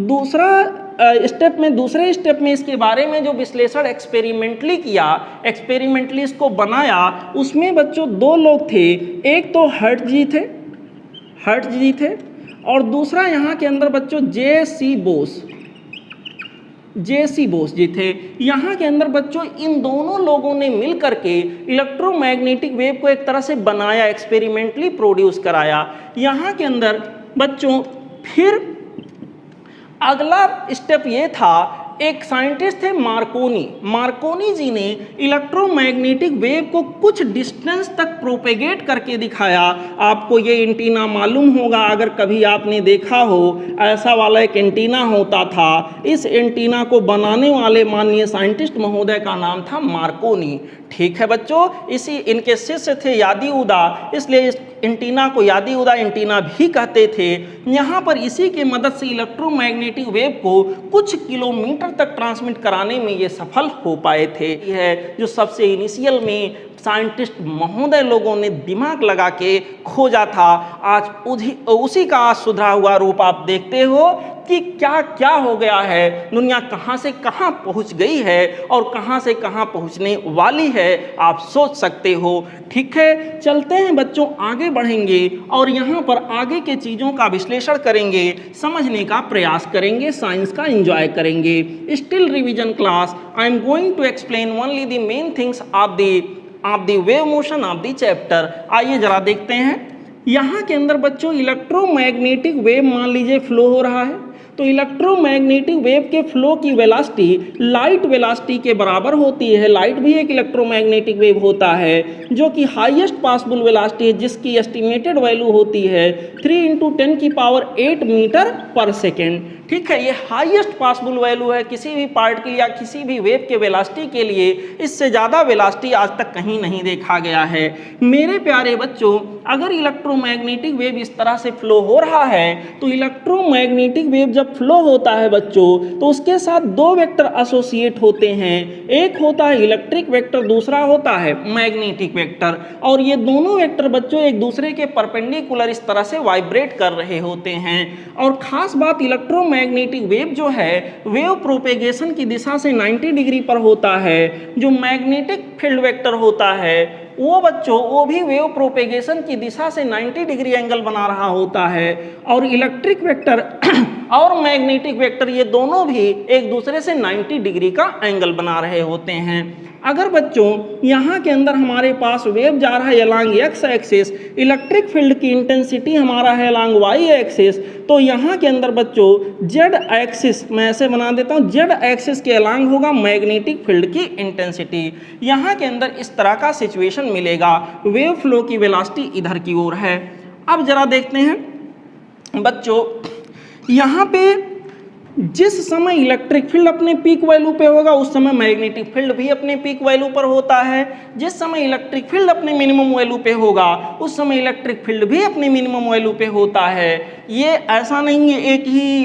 दूसरे स्टेप में इसके बारे में जो विश्लेषण एक्सपेरिमेंटली किया, एक्सपेरिमेंटली इसको बनाया, उसमें बच्चों 2 लोग थे। एक तो हर्ट्ज जी थे और दूसरा यहाँ के अंदर बच्चों जे.सी. बोस जी थे। यहाँ के अंदर बच्चों इन दोनों लोगों ने मिल करके इलेक्ट्रोमैग्नेटिक वेव को एक तरह से बनाया, एक्सपेरिमेंटली प्रोड्यूस कराया। यहाँ के अंदर बच्चों फिर अगला स्टेप ये था, एक साइंटिस्ट थे मार्कोनी जी ने इलेक्ट्रोमैग्नेटिक वेव को कुछ डिस्टेंस तक प्रोपेगेट करके दिखाया। आपको ये एंटीना मालूम होगा, अगर कभी आपने देखा हो, ऐसा वाला एक एंटीना होता था। इस एंटीना को बनाने वाले माननीय साइंटिस्ट महोदय का नाम था मार्कोनी। ठीक है बच्चों, इनके शिष्य थे यादी-उदा, इसलिए इस एंटीना को यादी-उदा एंटीना भी कहते थे। यहाँ पर इसी के मदद से इलेक्ट्रोमैग्नेटिक वेव को कुछ किलोमीटर तक ट्रांसमिट कराने में ये सफल हो पाए थे। यह जो सबसे इनिशियल में साइंटिस्ट महोदय लोगों ने दिमाग लगा के खोजा था, आज उसी का आज सुधरा हुआ रूप आप देखते हो कि क्या क्या हो गया है, दुनिया कहाँ से कहाँ पहुँच गई है और कहाँ से कहाँ पहुँचने वाली है, आप सोच सकते हो। ठीक है, चलते हैं बच्चों, आगे बढ़ेंगे और यहाँ पर आगे के चीज़ों का विश्लेषण करेंगे, समझने का प्रयास करेंगे, साइंस का एंजॉय करेंगे। Still revision class, I am going to explain only the main things of the wave motion of the chapter. आइए जरा देखते हैं। यहाँ के अंदर बच्चों इलेक्ट्रोमैग्नेटिक वेव मान लीजिए फ्लो हो रहा है, तो इलेक्ट्रोमैग्नेटिक वेव के फ्लो की वेलोसिटी लाइट वेलोसिटी के बराबर होती है। लाइट भी एक इलेक्ट्रोमैग्नेटिक वेव होता है जो कि हाईएस्ट पॉसिबल वेलोसिटी है, जिसकी एस्टिमेटेड वैल्यू होती है 3 × 10⁸ मीटर पर सेकेंड। ठीक है, ये हाईएस्ट पॉसिबल वैल्यू है किसी भी पार्टिकल या किसी भी वेव के वेलोसिटी के लिए। इससे ज़्यादा वेलोसिटी आज तक कहीं नहीं देखा गया है। मेरे प्यारे बच्चों, अगर इलेक्ट्रोमैग्नेटिक वेव इस तरह से फ्लो हो रहा है, तो इलेक्ट्रोमैग्नेटिक वेव जब फ्लो होता है बच्चों, तो उसके साथ 2 वेक्टर एसोसिएट होते हैं। एक होता है इलेक्ट्रिक वेक्टर, दूसरा होता है मैग्नेटिक वेक्टर। और ये दोनों वेक्टर बच्चों एक दूसरे के परपेंडिकुलर इस तरह से वाइब्रेट कर रहे होते हैं। और ख़ास बात, इलेक्ट्रोमैग्नेटिक वेव जो है वेव प्रोपेगेशन की दिशा से 90 डिग्री पर होता है। जो मैग्नेटिक फील्ड वेक्टर होता है वो बच्चों वो भी वेव प्रोपेगेशन की दिशा से 90 डिग्री एंगल बना रहा होता है, और इलेक्ट्रिक वेक्टर और मैग्नेटिक वेक्टर ये दोनों भी एक दूसरे से 90 डिग्री का एंगल बना रहे होते हैं। अगर बच्चों यहाँ के अंदर हमारे पास वेव जा रहा है along x axis, electric field की इंटेंसिटी हमारा है अलोंग वाई एक्सिस, तो यहाँ के अंदर बच्चों जेड एक्सिस, मैं ऐसे बना देता हूँ, जेड एक्सिस के अलोंग होगा मैग्नेटिक फील्ड की इंटेंसिटी। यहाँ के अंदर इस तरह का सिचुएशन मिलेगा, वेव फ्लो की वेलोसिटी इधर की ओर है। अब जरा देखते हैं बच्चों, यहाँ पे जिस समय इलेक्ट्रिक फील्ड अपने पीक वैल्यू पे होगा उस समय मैग्नेटिक फील्ड भी अपने पीक वैल्यू पर होता है। जिस समय इलेक्ट्रिक फील्ड अपने मिनिमम वैल्यू पे होगा उस समय इलेक्ट्रिक फील्ड भी अपने मिनिमम वैल्यू पे होता है। ये ऐसा नहीं है एक ही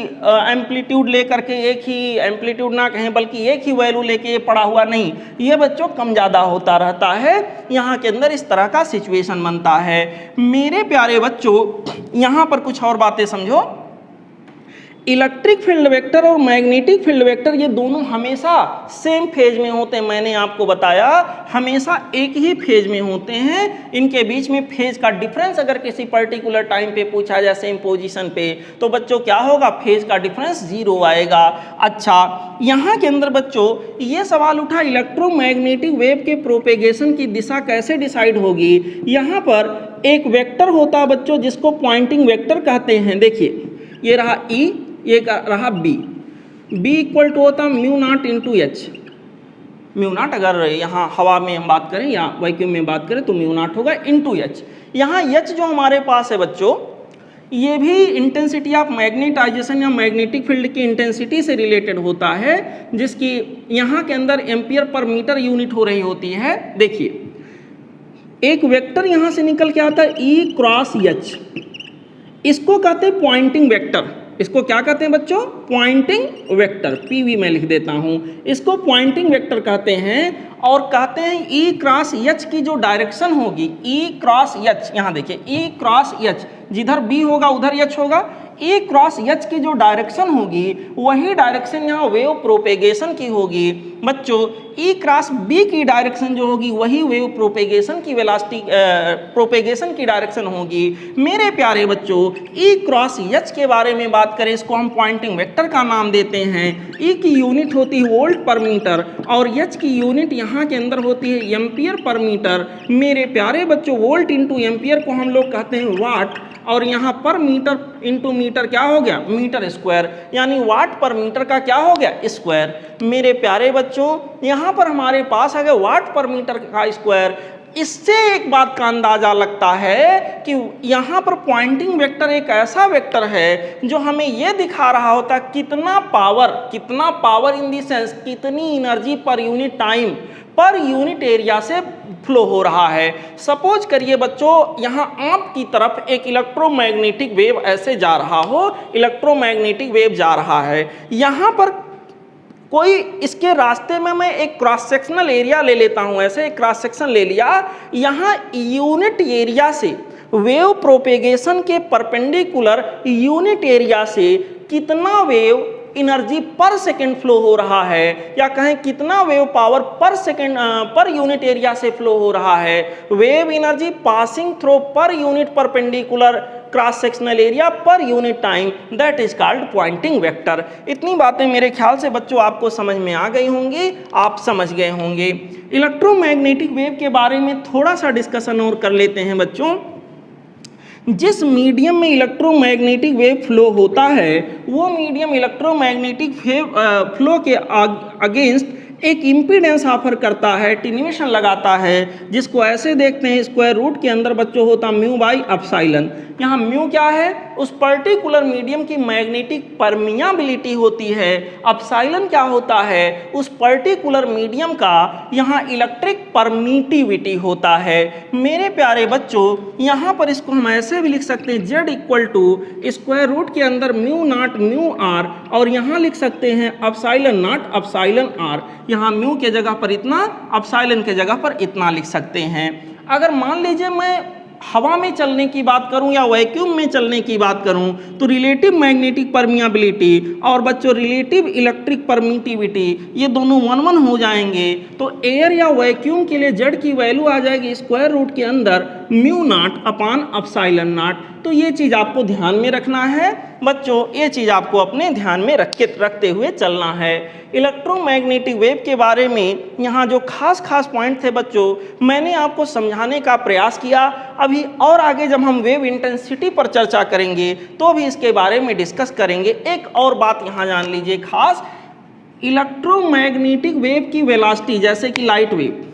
एम्पलीट्यूड लेकर के, एक ही एम्पलीट्यूड ना कहें बल्कि एक ही वैल्यू लेके ये पड़ा हुआ नहीं, ये बच्चों कम ज़्यादा होता रहता है। यहाँ के अंदर इस तरह का सिचुएशन बनता है। मेरे प्यारे बच्चों यहाँ पर कुछ और बातें समझो। इलेक्ट्रिक फील्ड वेक्टर और मैग्नेटिक फील्ड वेक्टर ये दोनों हमेशा सेम फेज में होते हैं। मैंने आपको बताया हमेशा एक ही फेज में होते हैं। इनके बीच में फेज का डिफरेंस अगर किसी पर्टिकुलर टाइम पे पूछा जाए सेम पोजीशन पे, तो बच्चों क्या होगा, फेज का डिफरेंस 0 आएगा। अच्छा, यहाँ के अंदर बच्चों ये सवाल उठा इलेक्ट्रोमैग्नेटिक वेव के प्रोपेगेशन की दिशा कैसे डिसाइड होगी। यहाँ पर एक वेक्टर होता है बच्चों जिसको पॉइंटिंग वेक्टर कहते हैं। देखिए ये रहा E, ये रहा B इक्वल टू होता mu naught into H. Mu naught अगर यहाँ हवा में हम बात करें या वैक्यूम में बात करें तो म्यू नॉट होगा इंटू एच। यहाँ एच जो हमारे पास है बच्चों ये भी इंटेंसिटी ऑफ मैग्नेटाइजेशन या मैग्नेटिक फील्ड की इंटेंसिटी से रिलेटेड होता है, जिसकी यहाँ के अंदर एम्पियर पर मीटर यूनिट हो रही होती है। देखिए एक वेक्टर यहाँ से निकल के आता है E क्रॉस एच, इसको कहते हैं पॉइंटिंग वेक्टर। इसको क्या कहते हैं बच्चों, पॉइंटिंग वेक्टर। पीवी मैं लिख देता हूं, इसको पॉइंटिंग वेक्टर कहते हैं। और कहते हैं ई क्रॉस एच की जो डायरेक्शन होगी, ई क्रॉस एच, यहाँ देखिए ई क्रॉस एच, जिधर बी होगा उधर एच होगा। ई क्रॉस एच की जो डायरेक्शन होगी वही डायरेक्शन यहाँ वेव प्रोपेगेशन की होगी। बच्चों ई क्रॉस बी की डायरेक्शन जो होगी वही वेव प्रोपेगेशन की वेलोसिटी प्रोपेगेशन की डायरेक्शन होगी। मेरे प्यारे बच्चों ई क्रॉस एच के बारे में बात करें, इसको हम पॉइंटिंग वेक्टर का नाम देते हैं। ई की यूनिट होती है वोल्ट पर मीटर और एच की यूनिट यहाँ के अंदर होती है एम्पियर पर मीटर। मेरे प्यारे बच्चों वोल्ट इंटू एम्पियर को हम लोग कहते हैं वाट, और यहाँ पर मीटर इंटू मीटर क्या हो गया, मीटर स्क्वायर, यानी वाट पर मीटर का क्या हो गया, स्क्वायर। मेरे प्यारे बच्चों यहाँ पर हमारे पास है वाट पर मीटर का स्क्वायर। इससे एक बात का अंदाजा लगता है कि यहाँ पर पॉइंटिंग वेक्टर एक ऐसा वेक्टर है जो हमें यह दिखा रहा होता है कितना पावर इन दी सेंस, कितनी एनर्जी पर यूनिट टाइम पर यूनिट एरिया से फ्लो हो रहा है। सपोज करिए बच्चों यहाँ आपकी तरफ एक इलेक्ट्रोमैग्नेटिक वेव ऐसे जा रहा हो, इलेक्ट्रोमैग्नेटिक वेव जा रहा है, यहाँ पर कोई इसके रास्ते में मैं एक क्रॉस सेक्शनल एरिया ले लेता हूँ, ऐसे एक क्रॉस सेक्शन ले लिया। यहाँ यूनिट एरिया से वेव प्रोपेगेशन के परपेंडिकुलर यूनिट एरिया से कितना wave energy per second flow हो रहा है, या कहें कितना wave power per second per unit area से फ्लो हो रहा है। Wave energy passing through per unit perpendicular cross sectional area per unit time, that is called Poynting vector. इतनी बातें मेरे ख्याल से बच्चों आपको समझ में आ गई होंगी, आप समझ गए होंगे। इलेक्ट्रोमैग्नेटिक वेव के बारे में थोड़ा सा डिस्कशन और कर लेते हैं बच्चों। जिस मीडियम में इलेक्ट्रोमैग्नेटिक वेव फ्लो होता है वो मीडियम इलेक्ट्रोमैग्नेटिक फ्लो के अगेंस्ट एक इम्पीडेंस ऑफर करता है, एटेन्यूएशन लगाता है, जिसको ऐसे देखते हैं स्क्वायर रूट के अंदर बच्चों होता म्यू बाई एप्सिलॉन। यहाँ म्यू क्या है, उस पर्टिकुलर मीडियम की मैग्नेटिक परमियाबिलिटी होती है। एप्सिलॉन क्या होता है, उस पर्टिकुलर मीडियम का यहाँ इलेक्ट्रिक परमिटिविटी होता है। मेरे प्यारे बच्चों यहाँ पर इसको हम ऐसे भी लिख सकते हैं Z equal to square root के अंदर म्यू नॉट म्यू आर, और यहाँ लिख सकते हैं एप्सिलॉन नॉट एप्सिलॉन आर। यहाँ म्यू के जगह पर इतना, एप्सिलॉन के जगह पर इतना लिख सकते हैं। अगर मान लीजिए मैं हवा में चलने की बात करूं या वैक्यूम में चलने की बात करूं तो रिलेटिव मैग्नेटिक परमियाबिलिटी और बच्चों रिलेटिव इलेक्ट्रिक परमिटिविटी ये दोनों 1 1 हो जाएंगे। तो एयर या वैक्यूम के लिए जेड की वैल्यू आ जाएगी स्क्वायर रूट के अंदर mu naught upon epsilon not. तो ये चीज़ आपको ध्यान में रखना है बच्चों, ये चीज़ आपको अपने ध्यान में रखते हुए चलना है। इलेक्ट्रोमैग्नेटिक वेव के बारे में यहाँ जो खास पॉइंट थे बच्चों मैंने आपको समझाने का प्रयास किया। अभी और आगे जब हम वेव इंटेंसिटी पर चर्चा करेंगे तो भी इसके बारे में डिस्कस करेंगे। एक और बात यहाँ जान लीजिए खास, इलेक्ट्रोमैग्नेटिक वेव की वेलोसिटी जैसे कि लाइट वेव,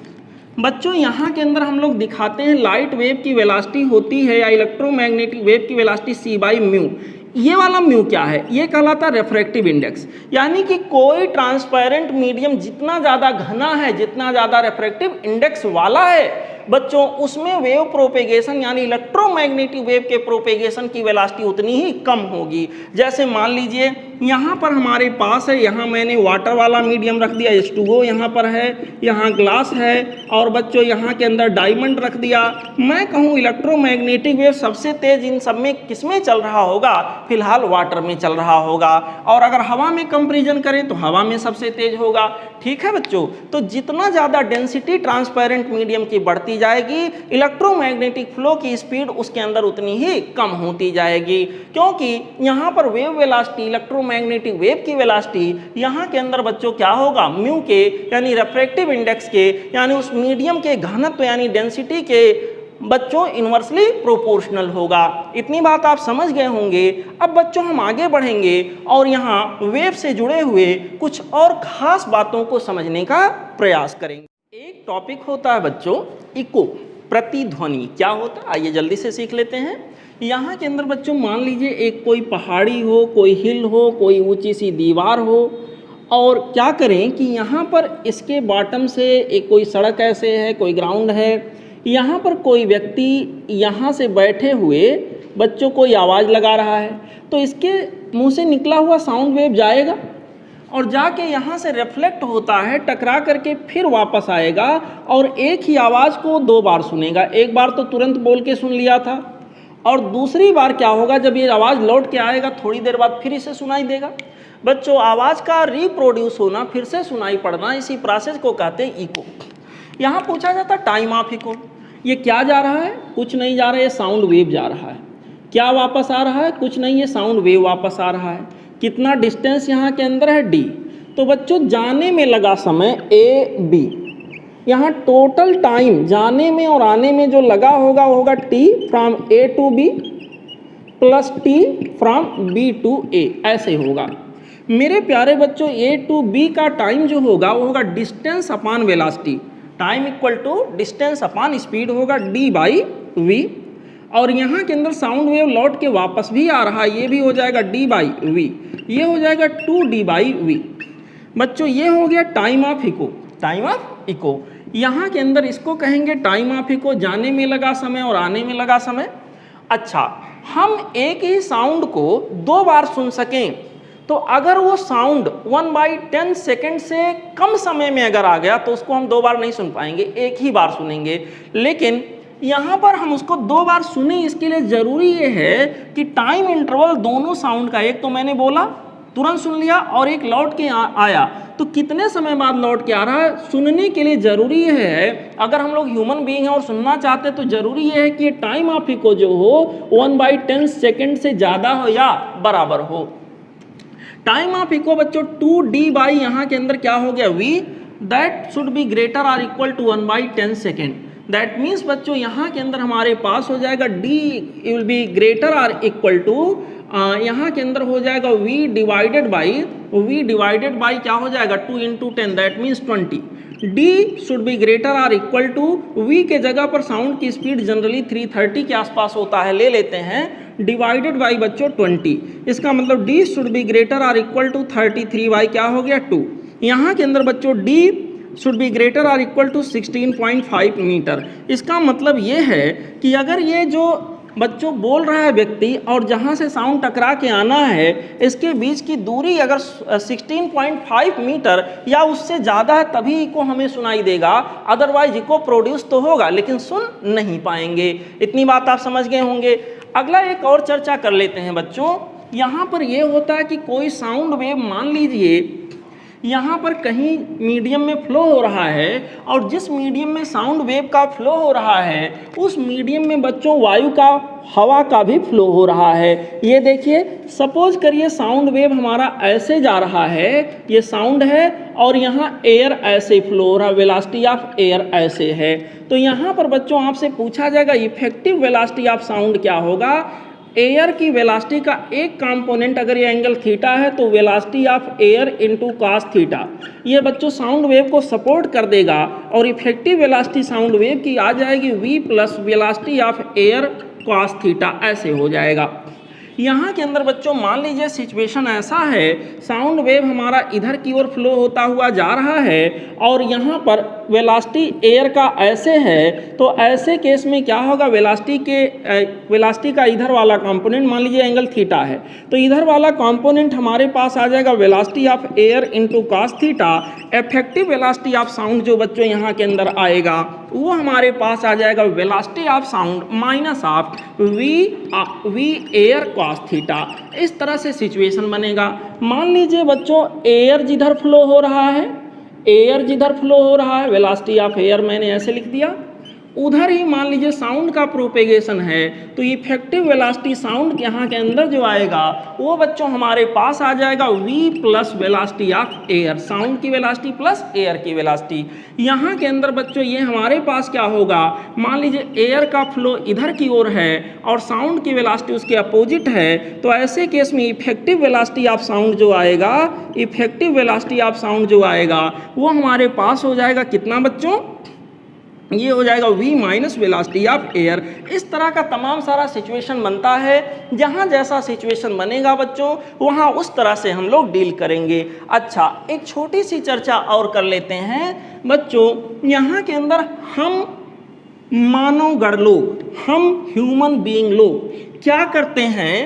बच्चों यहाँ के अंदर हम लोग दिखाते हैं लाइट वेव की वेलोसिटी होती है या इलेक्ट्रोमैग्नेटिक वेव की वेलोसिटी c/μ। ये वाला म्यू क्या है, ये कहलाता है रिफ्रैक्टिव इंडेक्स, यानी कि कोई ट्रांसपेरेंट मीडियम जितना ज़्यादा घना है, जितना ज़्यादा रिफ्रैक्टिव इंडेक्स वाला है बच्चों उसमें वेव प्रोपेगेशन यानी इलेक्ट्रोमैग्नेटिक वेव के प्रोपेगेशन की वेलोसिटी उतनी ही कम होगी। जैसे मान लीजिए यहाँ पर हमारे पास है, यहाँ मैंने वाटर वाला मीडियम रख दिया H2O यहाँ पर है, यहाँ ग्लास है और बच्चों यहाँ के अंदर डायमंड रख दिया। मैं कहूँ इलेक्ट्रोमैग्नेटिक वेव सबसे तेज इन सब में किस में चल रहा होगा, फिलहाल वाटर में चल रहा होगा। और अगर हवा में कंपैरिजन करें तो हवा में सबसे तेज होगा। ठीक है बच्चों, तो जितना ज़्यादा डेंसिटी ट्रांसपेरेंट मीडियम की बढ़ती जाएगी इलेक्ट्रोमैग्नेटिक फ्लो की स्पीड उसके अंदर उतनी ही कम होती जाएगी, क्योंकि यहाँ पर वेव वेलोसिटी इलेक्ट्रोमैग्नेटिक वेव की वेलोसिटी यहाँ के अंदर बच्चों क्या होगा, म्यू के यानी रिफ्रैक्टिव इंडेक्स के यानी उस मीडियम के घनत्व यानी डेंसिटी के बच्चों इन्वर्सली प्रोपोर्शनल होगा। इतनी बात आप समझ गए होंगे। अब बच्चों हम आगे बढ़ेंगे और यहाँ वेव से जुड़े हुए कुछ और खास बातों को समझने का प्रयास करेंगे। एक टॉपिक होता है बच्चों इको, प्रतिध्वनि क्या होता है, आइए जल्दी से सीख लेते हैं। यहाँ के अंदर बच्चों मान लीजिए एक कोई पहाड़ी हो, कोई हिल हो, कोई ऊंची सी दीवार हो और क्या करें कि यहाँ पर इसके बॉटम से एक कोई सड़क ऐसे है, कोई ग्राउंड है, यहाँ पर कोई व्यक्ति यहाँ से बैठे हुए बच्चों कोई आवाज़ लगा रहा है तो इसके मुंह से निकला हुआ साउंड वेव जाएगा और जाके यहाँ से रिफ्लेक्ट होता है, टकरा करके फिर वापस आएगा और एक ही आवाज़ को 2 बार सुनेगा। एक बार तो तुरंत बोल के सुन लिया था और दूसरी बार क्या होगा, जब ये आवाज़ लौट के आएगा थोड़ी देर बाद फिर इसे सुनाई देगा। बच्चों आवाज़ का रिप्रोड्यूस होना, फिर से सुनाई पड़ना, इसी प्रोसेस को कहते हैं इको। यहाँ पूछा जाता टाइम ऑफ इको, ये क्या जा रहा है, कुछ नहीं जा रहा है, ये साउंड वेव जा रहा है। क्या वापस आ रहा है, कुछ नहीं, ये साउंड वेव वापस आ रहा है। कितना डिस्टेंस यहाँ के अंदर है d, तो बच्चों जाने में लगा समय a b, यहाँ टोटल टाइम जाने में और आने में जो लगा होगा वो होगा t from a to b plus t from b to a, ऐसे होगा। मेरे प्यारे बच्चों a टू b का टाइम जो होगा वो होगा distance upon velocity, time equal to distance upon speed होगा d/v और यहाँ के अंदर साउंड वेव लौट के वापस भी आ रहा है, ये भी हो जाएगा d/v, ये हो जाएगा 2d/v। बच्चों ये हो गया time of echo, time of echo. यहाँ के अंदर इसको कहेंगे टाइम ऑफ इको, जाने में लगा समय और आने में लगा समय। अच्छा, हम एक ही साउंड को 2 बार सुन सकें तो अगर वो साउंड 1/10 सेकेंड से कम समय में अगर आ गया तो उसको हम 2 बार नहीं सुन पाएंगे, एक ही बार सुनेंगे। लेकिन यहाँ पर हम उसको 2 बार सुने, इसके लिए ज़रूरी ये है कि टाइम इंटरवल दोनों साउंड का, एक तो मैंने बोला तुरंत सुन लिया और एक लौट के आया, तो कितने समय बाद लौट के आ रहा है सुनने के लिए ज़रूरी है। अगर हम लोग ह्यूमन बीइंग हैं और सुनना चाहते हैं तो ज़रूरी ये है कि टाइम ऑफ इको जो हो 1/10 सेकेंड से ज़्यादा हो या बराबर हो। टाइम ऑफ इको बच्चों 2d/ यहाँ के अंदर क्या हो गया v, that should be greater और equal to 1/10 second. That means बच्चों यहाँ के अंदर हमारे पास हो जाएगा d विल बी ग्रेटर और इक्वल टू, यहाँ के अंदर हो जाएगा v डिवाइडेड बाई क्या हो जाएगा 2 × 10, that means 20। d should be greater और इक्वल टू, v के जगह पर साउंड की स्पीड जनरली 330 के आसपास होता है, ले लेते हैं, डिवाइडेड बाई बच्चों 20। इसका मतलब d शुड बी ग्रेटर और इक्वल टू 33 बाई क्या हो गया 2। यहाँ के अंदर बच्चों d शुड बी ग्रेटर और इक्वल टू 16.5 मीटर। इसका मतलब ये है कि अगर ये जो बच्चों बोल रहा है व्यक्ति और जहाँ से साउंड टकरा के आना है इसके बीच की दूरी अगर 16.5 मीटर या उससे ज़्यादा है तभी इको हमें सुनाई देगा, अदरवाइज इको प्रोड्यूस तो होगा लेकिन सुन नहीं पाएंगे। इतनी बात आप समझ गए होंगे। अगला एक और चर्चा कर लेते हैं बच्चों। यहाँ पर यह होता है कि कोई साउंड वेव मान लीजिए यहाँ पर कहीं मीडियम में फ्लो हो रहा है और जिस मीडियम में साउंड वेव का फ्लो हो रहा है उस मीडियम में बच्चों वायु का, हवा का भी फ्लो हो रहा है। ये देखिए, सपोज करिए साउंड वेव हमारा ऐसे जा रहा है, ये साउंड है और यहाँ एयर ऐसे फ्लो हो रहा है, वेलोसिटी ऑफ एयर ऐसे है। तो यहाँ पर बच्चों आपसे पूछा जाएगा इफेक्टिव वेलोसिटी ऑफ साउंड क्या होगा। एयर की वेलोसिटी का एक कंपोनेंट अगर ये एंगल थीटा है तो velocity of air into cos theta, ये बच्चों साउंड वेव को सपोर्ट कर देगा और इफेक्टिव वेलोसिटी साउंड वेव की आ जाएगी v plus velocity of air cos theta, ऐसे हो जाएगा। यहाँ के अंदर बच्चों मान लीजिए सिचुएशन ऐसा है, साउंड वेव हमारा इधर की ओर फ्लो होता हुआ जा रहा है और यहाँ पर वेलोसिटी एयर का ऐसे है, तो ऐसे केस में क्या होगा, वेलोसिटी का इधर वाला कंपोनेंट मान लीजिए एंगल थीटा है, तो इधर वाला कंपोनेंट हमारे पास आ जाएगा velocity of air into cos theta. Effective velocity of sound जो बच्चों यहाँ के अंदर आएगा वो हमारे पास आ जाएगा velocity of sound minus of v air cos theta. इस तरह से सिचुएशन बनेगा। मान लीजिए बच्चों एयर जिधर फ्लो हो रहा है, एयर जिधर फ्लो हो रहा है, वेलोसिटी ऑफ एयर मैंने ऐसे लिख दिया, उधर ही मान लीजिए साउंड का प्रोपेगेशन है, तो इफेक्टिव वेलोसिटी साउंड यहाँ के अंदर जो आएगा वो बच्चों हमारे पास आ जाएगा v plus velocity of air, sound की वेलोसिटी प्लस एयर की वेलोसिटी। यहाँ के अंदर बच्चों ये हमारे पास क्या होगा, मान लीजिए एयर का फ्लो इधर की ओर है और साउंड की वेलोसिटी उसके अपोजिट है, तो ऐसे केस में इफेक्टिव वेलोसिटी ऑफ साउंड जो आएगा, इफेक्टिव वेलोसिटी ऑफ साउंड जो आएगा वो हमारे पास हो जाएगा कितना बच्चों, ये हो जाएगा v minus velocity of air. इस तरह का तमाम सारा सिचुएशन बनता है। जहाँ जैसा सिचुएशन बनेगा बच्चों वहाँ उस तरह से हम लोग डील करेंगे। अच्छा, एक छोटी सी चर्चा और कर लेते हैं बच्चों। यहाँ के अंदर हम मानव गण लोग, हम ह्यूमन बीइंग लोग क्या करते हैं,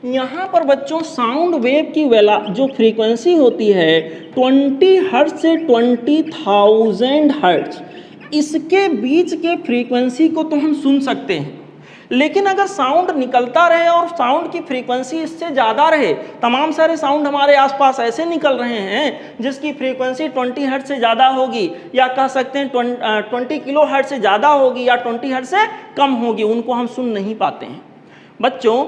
यहाँ पर बच्चों साउंड वेव की जो फ्रीक्वेंसी होती है 20 हर्ट्ज से 20,000 हर्ट्ज, इसके बीच के फ्रीक्वेंसी को तो हम सुन सकते हैं, लेकिन अगर साउंड निकलता रहे और साउंड की फ्रीक्वेंसी इससे ज़्यादा रहे, तमाम सारे साउंड हमारे आसपास ऐसे निकल रहे हैं जिसकी फ्रीक्वेंसी 20 हर्ट्ज से ज़्यादा होगी, या कह सकते हैं 20 किलो हर्ट्ज से ज़्यादा होगी या 20 हर्ट्ज से कम होगी, उनको हम सुन नहीं पाते हैं। बच्चों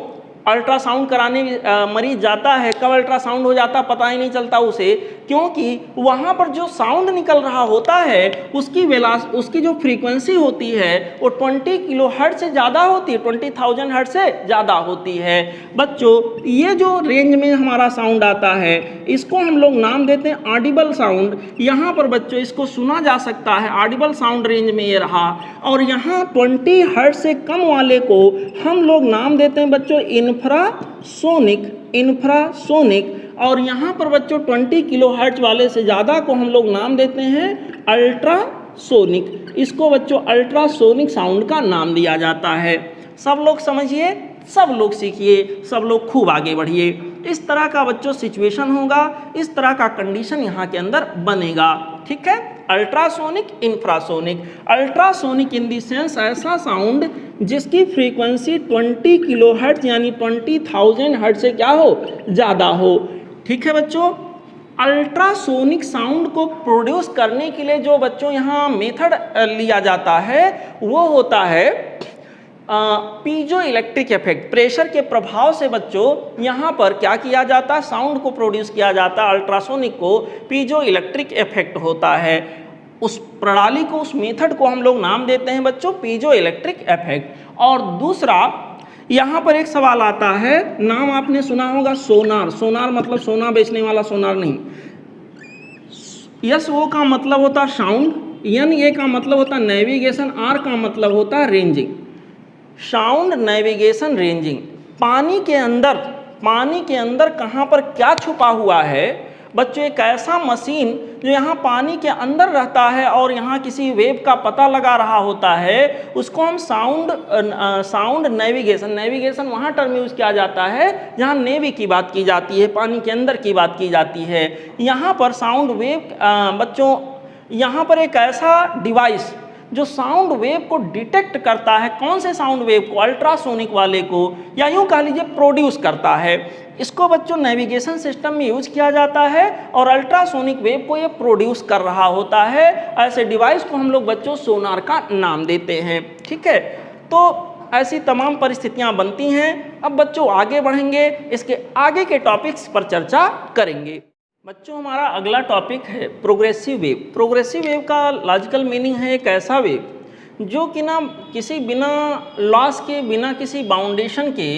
अल्ट्रासाउंड कराने मरीज जाता है, कब अल्ट्रासाउंड हो जाता पता ही नहीं चलता उसे, क्योंकि वहाँ पर जो साउंड निकल रहा होता है उसकी जो फ्रीक्वेंसी होती है वो 20 किलो हर्ट्ज से ज़्यादा होती है, 20,000 हर्ट्ज से ज़्यादा होती है। बच्चों ये जो रेंज में हमारा साउंड आता है इसको हम लोग नाम देते हैं ऑडिबल साउंड। यहाँ पर बच्चों इसको सुना जा सकता है, ऑडिबल साउंड रेंज में ये रहा। और यहाँ 20 हर्ट्ज से कम वाले को हम लोग नाम देते हैं बच्चों इंफ्रासोनिक। और यहाँ पर बच्चों 20 किलो हर्ट्ज वाले से ज़्यादा को हम लोग नाम देते हैं अल्ट्रासोनिक। इसको बच्चों अल्ट्रासोनिक साउंड का नाम दिया जाता है। सब लोग समझिए, सब लोग सीखिए, सब लोग खूब आगे बढ़िए। इस तरह का बच्चों सिचुएशन होगा, इस तरह का कंडीशन यहाँ के अंदर बनेगा। ठीक है, ultrasonic, infrasonic. Ultrasonic in the sense ऐसा साउंड जिसकी फ्रीक्वेंसी 20 किलो हर्ट्ज यानी 20,000 हर्ट्ज से क्या हो, ज़्यादा हो। ठीक है बच्चों, अल्ट्रासोनिक साउंड को प्रोड्यूस करने के लिए जो बच्चों यहाँ मेथड लिया जाता है वो होता है पीजो इलेक्ट्रिक इफेक्ट। प्रेशर के प्रभाव से बच्चों यहाँ पर क्या किया जाता है, साउंड को प्रोड्यूस किया जाता है। अल्ट्रासोनिक को पीजो इलेक्ट्रिक इफेक्ट होता है। उस प्रणाली को, उस मेथड को हम लोग नाम देते हैं बच्चों पीजो इलेक्ट्रिक इफेक्ट। और दूसरा यहाँ पर एक सवाल आता है, नाम आपने सुना होगा सोनार। सोनार मतलब सोना बेचने वाला सोनार नहीं। यस, वो का मतलब होता है साउंड, एन ए का मतलब होता है नेविगेशन, आर का मतलब होता है रेंजिंग। Sound, navigation, ranging. पानी के अंदर कहाँ पर क्या छुपा हुआ है बच्चों एक ऐसा मशीन जो यहाँ पानी के अंदर रहता है और यहाँ किसी वेव का पता लगा रहा होता है, उसको हम साउंड नेविगेशन वहाँ टर्म यूज किया जाता है जहाँ नेवी की बात की जाती है, पानी के अंदर की बात की जाती है। यहाँ पर साउंड वेव बच्चों यहाँ पर एक ऐसा डिवाइस जो साउंड वेव को डिटेक्ट करता है, कौन से साउंड वेव को, अल्ट्रासोनिक वाले को, या यूं कह लीजिए प्रोड्यूस करता है, इसको बच्चों नेविगेशन सिस्टम में यूज किया जाता है और अल्ट्रासोनिक वेव को ये प्रोड्यूस कर रहा होता है। ऐसे डिवाइस को हम लोग बच्चों सोनार का नाम देते हैं। ठीक है, तो ऐसी तमाम परिस्थितियां बनती हैं। अब बच्चों आगे बढ़ेंगे, इसके आगे के टॉपिक्स पर चर्चा करेंगे। बच्चों हमारा अगला टॉपिक है प्रोग्रेसिव वेव। प्रोग्रेसिव वेव का लॉजिकल मीनिंग है एक ऐसा वेव जो कि ना किसी बिना लॉस के, बिना किसी बाउंडेशन के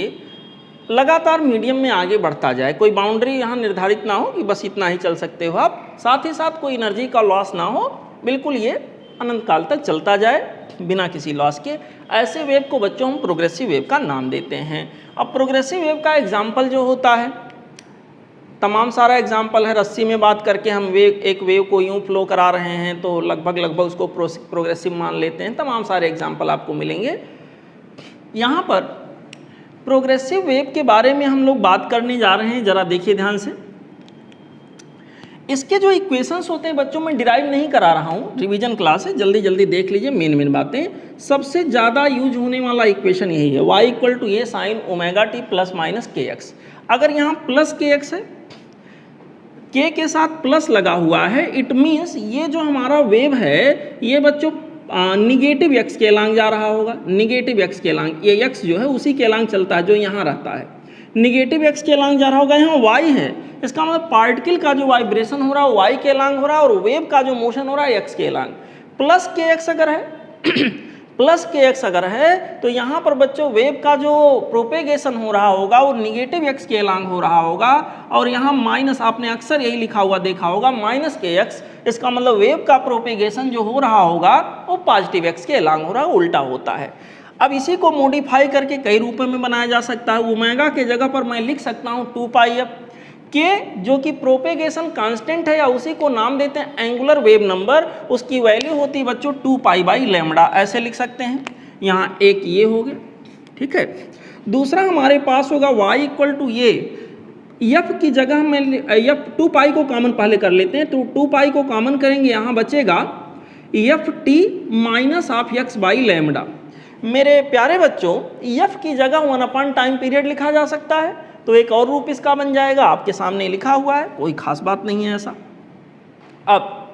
लगातार मीडियम में आगे बढ़ता जाए। कोई बाउंड्री यहाँ निर्धारित ना हो कि बस इतना ही चल सकते हो आप, साथ ही साथ कोई एनर्जी का लॉस ना हो, बिल्कुल ये अनंत काल तक चलता जाए बिना किसी लॉस के। ऐसे वेव को बच्चों हम प्रोग्रेसिव वेव का नाम देते हैं। अब प्रोग्रेसिव वेव का एग्जाम्पल जो होता है, तमाम सारा एग्जाम्पल है। रस्सी में बात करके हम एक वेव को यूं फ्लो करा रहे हैं तो लगभग उसको प्रोग्रेसिव मान लेते हैं। तमाम सारे एग्जाम्पल आपको मिलेंगे। यहाँ पर प्रोग्रेसिव वेव के बारे में हम लोग बात करने जा रहे हैं, जरा देखिए ध्यान से। इसके जो इक्वेशंस होते हैं बच्चों, मैं डिराइव नहीं करा रहा हूँ, रिवीजन क्लास है, जल्दी जल्दी देख लीजिए मेन बातें। सबसे ज़्यादा यूज होने वाला इक्वेशन यही है, y = a sin ω t ± kx। अगर यहाँ प्लस kx है, k के साथ प्लस लगा हुआ है, इट मीन्स ये जो हमारा वेव है ये बच्चों निगेटिव x के अलांग जा रहा होगा। निगेटिव x के अलांग, ये x जो है उसी के अलांग चलता है जो यहाँ रहता है, निगेटिव x के अलांग जा रहा होगा। यहाँ y है, इसका मतलब पार्टिकल का जो वाइब्रेशन हो रहा है y के अलांग हो रहा है और वेव का जो मोशन हो रहा है x के अलांग। प्लस kx अगर है प्लस kx अगर है तो यहाँ पर बच्चों वेव का जो प्रोपेगेशन हो रहा होगा वो निगेटिव x के अलांग हो रहा होगा, और यहाँ माइनस, आपने अक्सर यही लिखा हुआ देखा होगा -kx। इसका मतलब वेव का प्रोपेगेशन जो हो रहा होगा वो पॉजिटिव x के अलांग हो रहा है, उल्टा होता है। अब इसी को मॉडिफाई करके कई रूपों में बनाया जा सकता है। ओमेगा के जगह पर मैं लिख सकता हूँ 2πf के, जो कि प्रोपेगेशन कांस्टेंट है, या उसी को नाम देते हैं एंगुलर वेव नंबर। उसकी वैल्यू होती है बच्चों 2π/λ, ऐसे लिख सकते हैं। यहाँ एक ये हो गया, ठीक है। दूसरा हमारे पास होगा y = a, f की जगह में f 2π को कॉमन पहले कर लेते हैं, तो 2π को कॉमन करेंगे, यहाँ बचेगा ft -x/λ। मेरे प्यारे बच्चों, f की जगह 1 टाइम पीरियड लिखा जा सकता है, तो एक और रूप इसका बन जाएगा, आपके सामने लिखा हुआ है, कोई खास बात नहीं है ऐसा। अब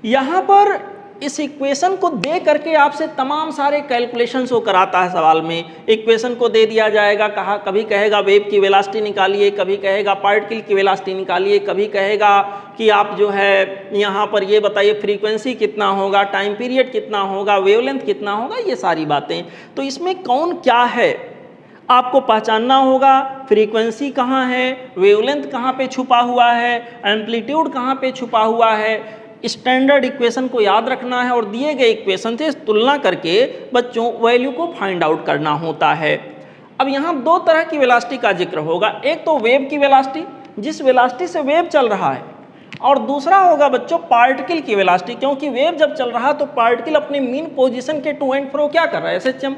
यहाँ पर इस इक्वेशन को दे करके आपसे तमाम सारे कैलकुलेशंस वो कराता है सवाल में। इक्वेशन को दे दिया जाएगा, कभी कहेगा वेव की वेलोसिटी निकालिए, कभी कहेगा पार्टिकल की वेलोसिटी निकालिए, कभी कहेगा कि आप जो है यहाँ पर ये बताइए फ्रीक्वेंसी कितना होगा, टाइम पीरियड कितना होगा, वेवलेंथ कितना होगा, ये सारी बातें। तो इसमें कौन क्या है आपको पहचानना होगा। फ्रीक्वेंसी कहाँ है, वेवलेंथ कहाँ पे छुपा हुआ है, एम्पलीट्यूड कहाँ पे छुपा हुआ है, स्टैंडर्ड इक्वेशन को याद रखना है और दिए गए इक्वेशन से तुलना करके बच्चों वैल्यू को फाइंड आउट करना होता है। अब यहाँ दो तरह की वेलोसिटी का जिक्र होगा, एक तो वेव की वेलोसिटी, जिस वेलोसिटी से वेव चल रहा है, और दूसरा होगा बच्चों पार्टिकल की वेलोसिटी, क्योंकि वेव जब चल रहा है तो पार्टिकल अपने मीन पोजीशन के टू एंड फ्रो क्या कर रहा है, SHM।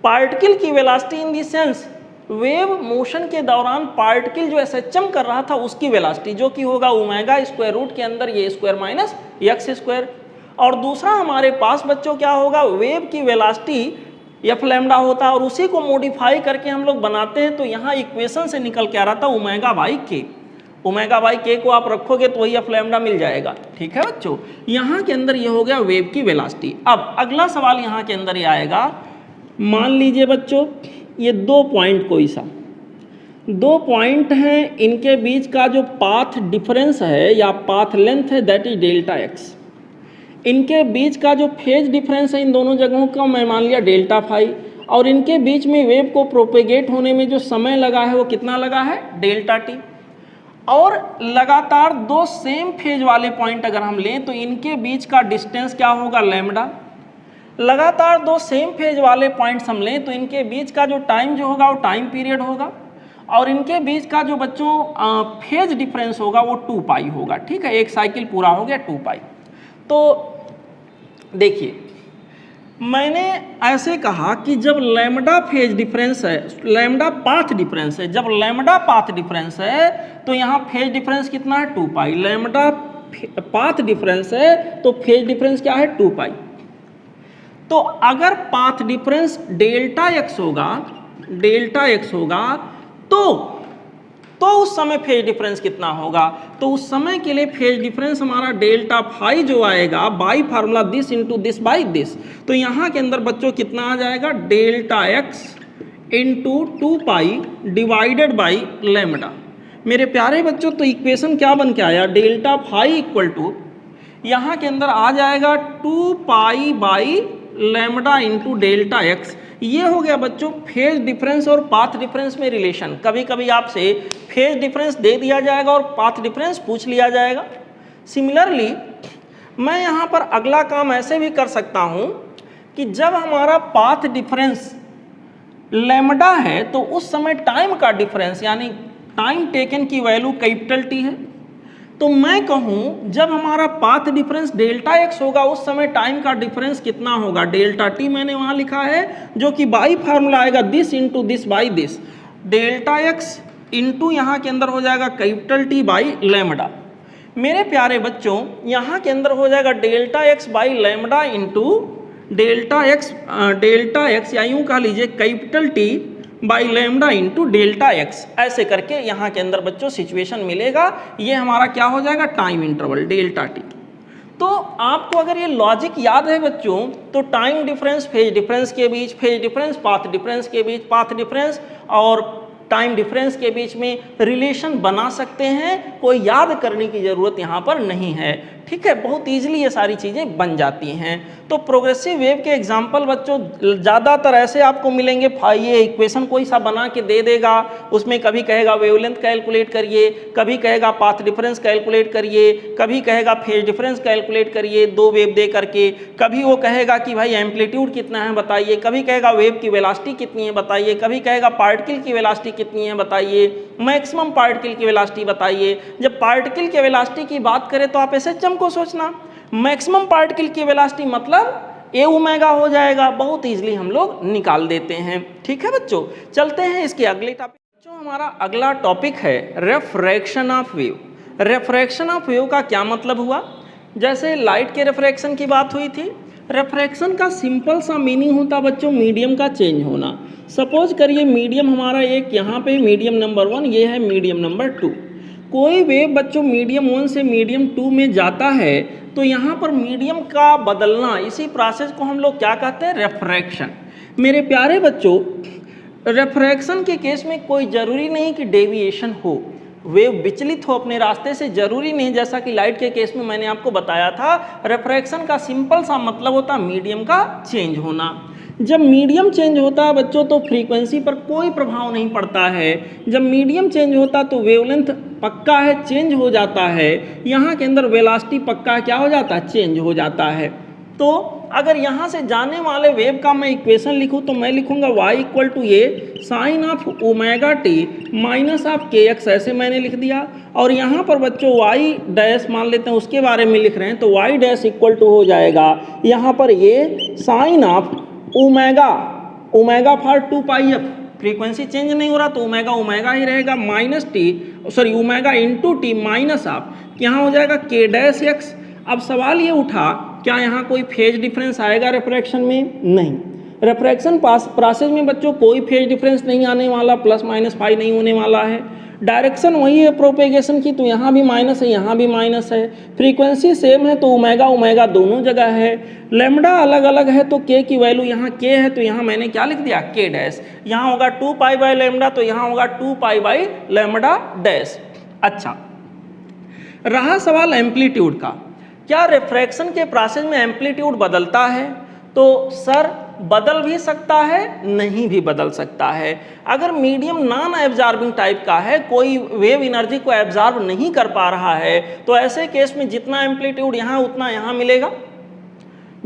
पार्टिकल की velocity in the sense wave motion के दौरान पार्टिकल जो SHM कर रहा था उसकी वेलोसिटी, जो कि होगा ओमेगा स्क्वायर रूट के अंदर ये स्क्वायर माइनस एक्स स्क्वायर। और दूसरा हमारे पास बच्चों क्या होगा, वेव की वेलोसिटी f होता है, और उसी को मॉडिफाई करके हम लोग बनाते हैं। तो यहाँ इक्वेशन से निकल के आ रहा था ω/k। ω/k को आप रखोगे तो वही f मिल जाएगा, ठीक है बच्चों। यहाँ के अंदर ये हो गया वेव की वेलोसिटी। अब अगला सवाल यहाँ के अंदर ये आएगा, मान लीजिए बच्चों ये दो पॉइंट, कोई सा दो पॉइंट हैं, इनके बीच का जो पाथ डिफरेंस है या पाथ लेंथ है दैट इज Δx। इनके बीच का जो फेज डिफरेंस है इन दोनों जगहों का मैं मान लिया Δφ, और इनके बीच में वेव को प्रोपेगेट होने में जो समय लगा है वो कितना लगा है, Δt। और लगातार दो सेम फेज वाले पॉइंट अगर हम लें तो इनके बीच का डिस्टेंस क्या होगा, λ। लगातार दो सेम फेज वाले पॉइंट्स हम लें तो इनके बीच का जो टाइम जो होगा वो टाइम पीरियड होगा। और इनके बीच का जो बच्चों फेज डिफरेंस होगा वो 2 पाई होगा। ठीक है, एक साइकिल पूरा हो गया 2 पाई। तो देखिए मैंने ऐसे कहा कि जब लैम्डा फेज डिफरेंस है, लैम्डा पाथ डिफरेंस है, जब लैम्डा पाथ डिफरेंस है तो यहाँ फेज डिफरेंस कितना है 2 पाई। लैम्डा पाथ डिफरेंस है तो फेज डिफरेंस क्या है 2 पाई। तो अगर पाथ डिफरेंस डेल्टा एक्स होगा, डेल्टा एक्स होगा तो उस समय फेज डिफरेंस कितना होगा? तो उस समय के लिए फेज डिफरेंस हमारा डेल्टा फाई जो आएगा by formula this into this by this. तो यहाँ के अंदर बच्चों कितना आ जाएगा? Delta x into 2 pi divided by lambda. मेरे प्यारे बच्चों तो इक्वेशन क्या बन के आया? डेल्टा फाई इक्वल टू यहाँ के अंदर आ जाएगा 2 pi by lambda into delta x. ये हो गया बच्चों फेज डिफरेंस और पाथ डिफरेंस में रिलेशन। कभी कभी आपसे फेज डिफरेंस दे दिया जाएगा और पाथ डिफरेंस पूछ लिया जाएगा। सिमिलरली मैं यहाँ पर अगला काम ऐसे भी कर सकता हूँ कि जब हमारा पाथ डिफरेंस लैम्डा है तो उस समय टाइम का डिफरेंस यानी टाइम टेकन की वैल्यू कैपिटल टी है। तो मैं कहूँ जब हमारा पाथ डिफरेंस डेल्टा एक्स होगा उस समय टाइम का डिफरेंस कितना होगा? डेल्टा टी मैंने वहाँ लिखा है जो कि बाई फार्मूला आएगा this into this by this. Delta x into यहाँ के अंदर हो जाएगा कैपिटल टी बाई लैम्डा। मेरे प्यारे बच्चों यहाँ के अंदर हो जाएगा delta x by lambda into delta x या यूँ कह लीजिए capital T by lambda into delta x. ऐसे करके यहाँ के अंदर बच्चों सिचुएशन मिलेगा। ये हमारा क्या हो जाएगा? Time interval delta T. तो आपको अगर ये लॉजिक याद है बच्चों तो टाइम डिफरेंस फेज डिफरेंस के बीच, फेज डिफरेंस पाथ डिफरेंस के बीच, पाथ डिफरेंस और टाइम डिफरेंस के बीच में रिलेशन बना सकते हैं। कोई याद करने की ज़रूरत यहाँ पर नहीं है। ठीक है, बहुत ईजिली ये सारी चीज़ें बन जाती हैं। तो प्रोग्रेसिव वेव के एग्जाम्पल बच्चों ज़्यादातर ऐसे आपको मिलेंगे। ये इक्वेशन कोई सा बना के दे देगा, उसमें कभी कहेगा वेवलेंथ कैलकुलेट करिए, कभी कहेगा पाथ डिफरेंस कैलकुलेट करिए, कभी कहेगा फेज डिफरेंस कैलकुलेट करिए 2 वेव दे करके, कभी वो कहेगा कि भाई एम्पलीट्यूड कितना है बताइए, कभी कहेगा वेव की वेलोसिटी कितनी है बताइए, कभी कहेगा पार्टिकल की वेलोसिटी कितनी है बताइए, मैक्सिमम पार्टिकल की वेलोसिटी बताइए। जब पार्टिकल की वेलोसिटी की बात करें तो आप SHM को सोचना, मैक्सिमम पार्टिकल की वेलोसिटी मतलब ए ओमेगा हो जाएगा। बहुत इजीली हम लोग निकाल देते हैं। ठीक है बच्चों, चलते हैं इसके अगले टॉपिक। बच्चों हमारा अगला टॉपिक है refraction of wave. Refraction of wave का क्या मतलब हुआ? जैसे लाइट के रिफ्रैक्शन की बात हुई थी, रिफ्रैक्शन का सिंपल सा मीनिंग होता बच्चों मीडियम का चेंज होना। सपोज करिए मीडियम हमारा एक यहाँ पे मीडियम नंबर 1, ये है मीडियम नंबर 2। कोई वेव बच्चों मीडियम 1 से मीडियम 2 में जाता है तो यहाँ पर मीडियम का बदलना, इसी प्रोसेस को हम लोग क्या कहते हैं? रिफ्रैक्शन। मेरे प्यारे बच्चों रिफ्रैक्शन के केस में कोई ज़रूरी नहीं कि डेविएशन हो, वेव विचलित हो अपने रास्ते से, ज़रूरी नहीं। जैसा कि लाइट के केस में मैंने आपको बताया था, रिफ्रैक्शन का सिंपल सा मतलब होता मीडियम का चेंज होना। जब मीडियम चेंज होता है बच्चों तो फ्रीक्वेंसी पर कोई प्रभाव नहीं पड़ता है। जब मीडियम चेंज होता तो वेवलेंथ पक्का है, चेंज हो जाता है। यहाँ के अंदर वेलोसिटी पक्का क्या हो जाता है? चेंज हो जाता है। तो अगर यहाँ से जाने वाले वेव का मैं इक्वेशन लिखूँ तो मैं लिखूँगा y equal to A sine of omega t minus of k x, ऐसे मैंने लिख दिया। और यहाँ पर बच्चों y डैश मान लेते हैं, उसके बारे में लिख रहे हैं, तो y डैश इक्वल टू हो जाएगा यहाँ पर ये sine of omega, omega for 2 pi f, frequency change नहीं हो रहा तो ओमेगा ओमेगा ही रहेगा, minus t sorry omega into t minus of यहाँ हो जाएगा के डैश एक्स। अब सवाल ये उठा क्या यहाँ कोई फेज डिफरेंस आएगा रिफ्रैक्शन में? नहीं। रिफ्रैक्शन प्रोसेस में बच्चों कोई फेज डिफरेंस नहीं आने वाला, प्लस माइनस फाई नहीं होने वाला है। डायरेक्शन वही है प्रोपेगेशन की, तो यहाँ भी माइनस है यहाँ भी माइनस है। फ्रीक्वेंसी सेम है तो ओमेगा ओमेगा दोनों जगह है। लैम्डा अलग अलग है तो के की वैल्यू यहाँ के है तो यहाँ मैंने क्या लिख दिया? के डैश। यहाँ होगा 2 पाई बाई लैम्डा तो यहाँ होगा 2 पाई बाई लैम्डा डैश। अच्छा, रहा सवाल एम्पलीट्यूड का। क्या रिफ्रैक्शन के प्रोसेस में एम्पलीट्यूड बदलता है? तो सर बदल भी सकता है, नहीं भी बदल सकता है। अगर मीडियम नॉन एब्जॉर्बिंग टाइप का है, कोई वेव एनर्जी को एब्जॉर्ब नहीं कर पा रहा है, तो ऐसे केस में जितना एम्पलीट्यूड यहाँ उतना यहाँ मिलेगा,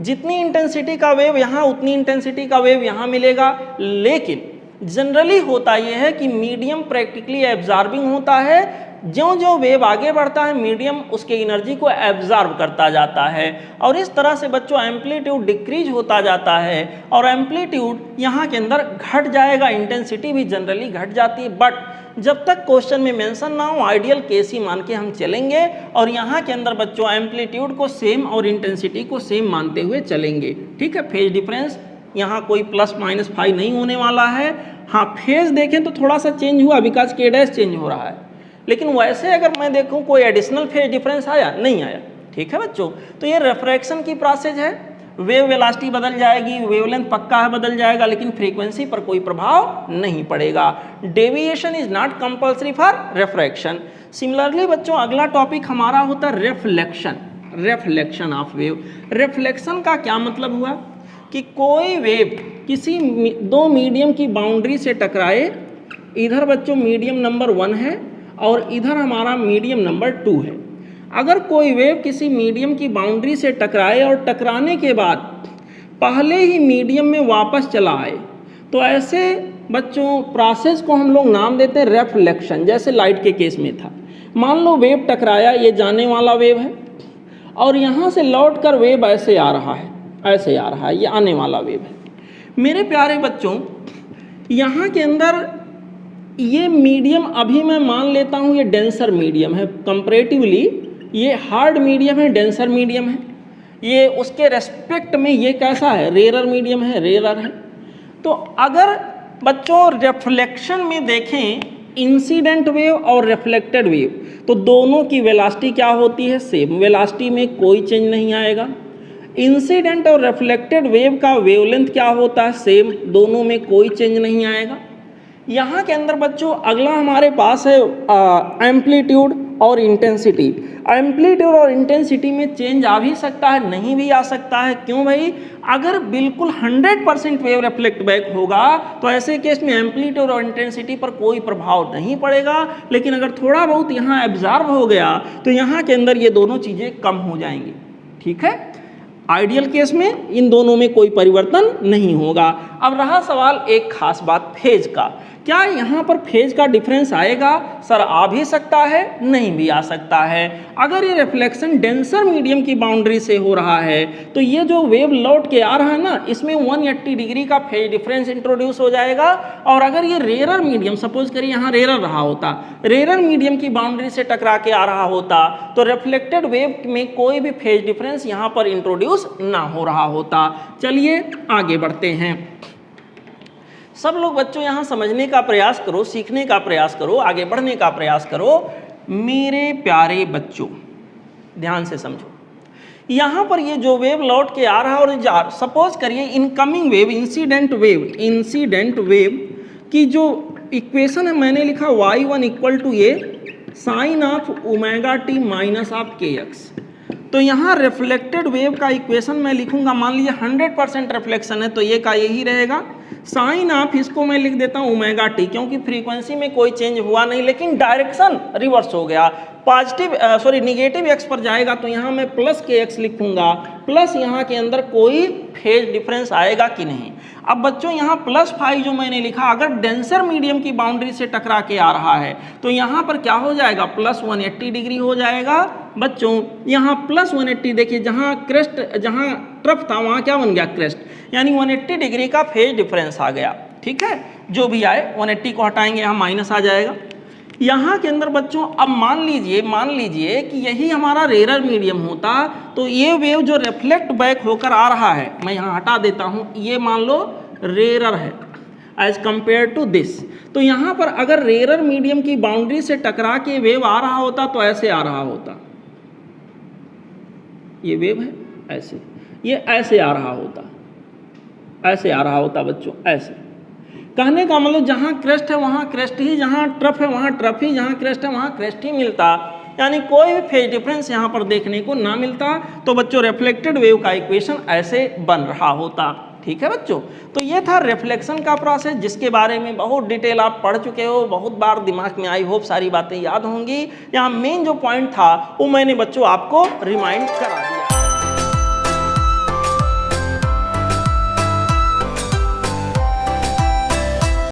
जितनी इंटेंसिटी का वेव यहाँ उतनी इंटेंसिटी का वेव यहाँ मिलेगा। लेकिन जनरली होता यह है कि मीडियम प्रैक्टिकली एब्जॉर्बिंग होता है, ज्यों-ज्यों वेव आगे बढ़ता है मीडियम उसके एनर्जी को एब्जॉर्ब करता जाता है और इस तरह से बच्चों एम्पलीट्यूड डिक्रीज होता जाता है और एम्पलीट्यूड यहाँ के अंदर घट जाएगा, इंटेंसिटी भी जनरली घट जाती है। बट जब तक क्वेश्चन में मेंशन ना हो आइडियल केस ही मान के हम चलेंगे और यहाँ के अंदर बच्चों एम्पलीट्यूड को सेम और इंटेंसिटी को सेम मानते हुए चलेंगे। ठीक है, फेज डिफरेंस यहाँ कोई ±5 नहीं होने वाला है। हाँ, फेज देखें तो थोड़ा सा चेंज हुआ बिकॉज के डैश चेंज हो रहा है, लेकिन वैसे अगर मैं देखूँ कोई एडिशनल फेज डिफरेंस आया नहीं आया। ठीक है बच्चों, तो ये रिफ्रैक्शन की प्रोसेस है, वेव वेलोसिटी बदल जाएगी, वेवलेंथ पक्का है बदल जाएगा, लेकिन फ्रीक्वेंसी पर कोई प्रभाव नहीं पड़ेगा। Deviation is not compulsory for refraction. Similarly बच्चों अगला टॉपिक हमारा होता है reflection. Reflection of wave. Reflection का क्या मतलब हुआ कि कोई वेव किसी दो मीडियम की बाउंड्री से टकराए, इधर बच्चों मीडियम नंबर 1 है और इधर हमारा मीडियम नंबर 2 है। अगर कोई वेव किसी मीडियम की बाउंड्री से टकराए और टकराने के बाद पहले ही मीडियम में वापस चला आए, तो ऐसे बच्चों प्रोसेस को हम लोग नाम देते हैं रिफ्लेक्शन। जैसे लाइट के केस में था, मान लो वेव टकराया, ये जाने वाला वेव है और यहाँ से लौट कर वेव ऐसे आ रहा है, ऐसे आ रहा है, ये आने वाला वेव है। मेरे प्यारे बच्चों यहाँ के अंदर ये मीडियम अभी मैं मान लेता हूँ ये डेंसर मीडियम है, कंपैरेटिवली ये हार्ड मीडियम है, डेंसर मीडियम है। ये उसके रेस्पेक्ट में ये कैसा है, रेरर मीडियम है, रेरर है। तो अगर बच्चों रिफ्लेक्शन में देखें इंसिडेंट वेव और रिफ्लेक्टेड वेव, तो दोनों की वेलोसिटी क्या होती है, सेम। वेलोसिटी में कोई चेंज नहीं आएगा। इंसिडेंट और रिफ्लेक्टेड वेव का वेवलेंथ क्या होता है, सेम, दोनों में कोई चेंज नहीं आएगा। यहाँ के अंदर बच्चों अगला हमारे पास है एम्पलीट्यूड और इंटेंसिटी। एम्पलीट्यूड और इंटेंसिटी में चेंज आ भी सकता है, नहीं भी आ सकता है। क्यों भाई, अगर बिल्कुल 100% वेव रिफ्लेक्ट बैक होगा तो ऐसे केस में एम्पलीट्यूड और इंटेंसिटी पर कोई प्रभाव नहीं पड़ेगा, लेकिन अगर थोड़ा बहुत यहाँ एब्जॉर्ब हो गया तो यहाँ के अंदर ये दोनों चीज़ें कम हो जाएंगी। ठीक है, आइडियल केस में इन दोनों में कोई परिवर्तन नहीं होगा। अब रहा सवाल एक खास बात फेज का, क्या यहाँ पर फेज का डिफरेंस आएगा? सर आ भी सकता है, नहीं भी आ सकता है। अगर ये रिफ्लेक्शन डेंसर मीडियम की बाउंड्री से हो रहा है तो ये जो वेव लौट के आ रहा है ना, इसमें 180 डिग्री का फेज डिफरेंस इंट्रोड्यूस हो जाएगा। और अगर ये रेरर मीडियम, सपोज करिए यहाँ रेरर रहा होता, रेरर मीडियम की बाउंड्री से टकरा के आ रहा होता, तो रिफ्लेक्टेड वेव में कोई भी फेज डिफरेंस यहाँ पर इंट्रोड्यूस ना हो रहा होता। चलिए आगे बढ़ते हैं। सब लोग बच्चों यहाँ समझने का प्रयास करो, सीखने का प्रयास करो, आगे बढ़ने का प्रयास करो। मेरे प्यारे बच्चों ध्यान से समझो, यहाँ पर ये जो वेव लौट के आ रहा है और सपोज करिए इनकमिंग वेव, इंसिडेंट वेव की जो इक्वेशन है मैंने लिखा y1 = a sin of omega t minus of kx। तो यहाँ रिफ्लेक्टेड वेव का इक्वेशन मैं लिखूंगा, मान लीजिए 100% रिफ्लेक्शन है तो ये का यही रहेगा, साइन ऑफ इसको मैं लिख देता हूँ ओमेगा टी, क्योंकि फ्रीक्वेंसी में कोई चेंज हुआ नहीं लेकिन डायरेक्शन रिवर्स हो गया। निगेटिव एक्स पर जाएगा तो यहाँ मैं प्लस के एक्स लिखूंगा, प्लस यहाँ के अंदर कोई फेज डिफरेंस आएगा कि नहीं। अब बच्चों यहाँ +5 जो मैंने लिखा, अगर डेंसर मीडियम की बाउंड्री से टकरा के आ रहा है तो यहाँ पर क्या हो जाएगा, +180 डिग्री हो जाएगा। बच्चों यहाँ +180 देखिए, जहाँ क्रेस्ट, जहाँ ट्रफ था वहाँ क्या बन गया, क्रेस्ट, यानी 180 डिग्री का फेज डिफरेंस आ गया। ठीक है, जो भी आए 180 को हटाएंगे यहाँ माइनस आ जाएगा। यहाँ के अंदर बच्चों अब मान लीजिए कि यही हमारा रेरर मीडियम होता तो ये वेव जो रिफ्लेक्ट बैक होकर आ रहा है, मैं यहाँ हटा देता हूँ, ये मान लो रेरर है एज कंपेयर टू दिस। तो यहाँ पर अगर रेरर मीडियम की बाउंड्री से टकरा के वेव आ रहा होता तो ऐसे आ रहा होता, ये वेव है ऐसे, ये ऐसे आ रहा होता, ऐसे आ रहा होता बच्चों, ऐसे। कहने का मतलब जहाँ क्रेस्ट है वहाँ क्रेस्ट ही, जहाँ ट्रफ है वहाँ ट्रफ ही, जहाँ क्रेस्ट है वहाँ क्रेस्ट ही मिलता, यानी कोई भी फेज डिफरेंस यहाँ पर देखने को ना मिलता। तो बच्चों रिफ्लेक्टेड वेव का इक्वेशन ऐसे बन रहा होता। ठीक है बच्चों, तो ये था रिफ्लेक्शन का प्रोसेस, जिसके बारे में बहुत डिटेल आप पढ़ चुके हो, बहुत बार दिमाग में आई होप सारी बातें याद होंगी। यहाँ मेन जो पॉइंट था वो मैंने बच्चों आपको रिमाइंड करा दिया।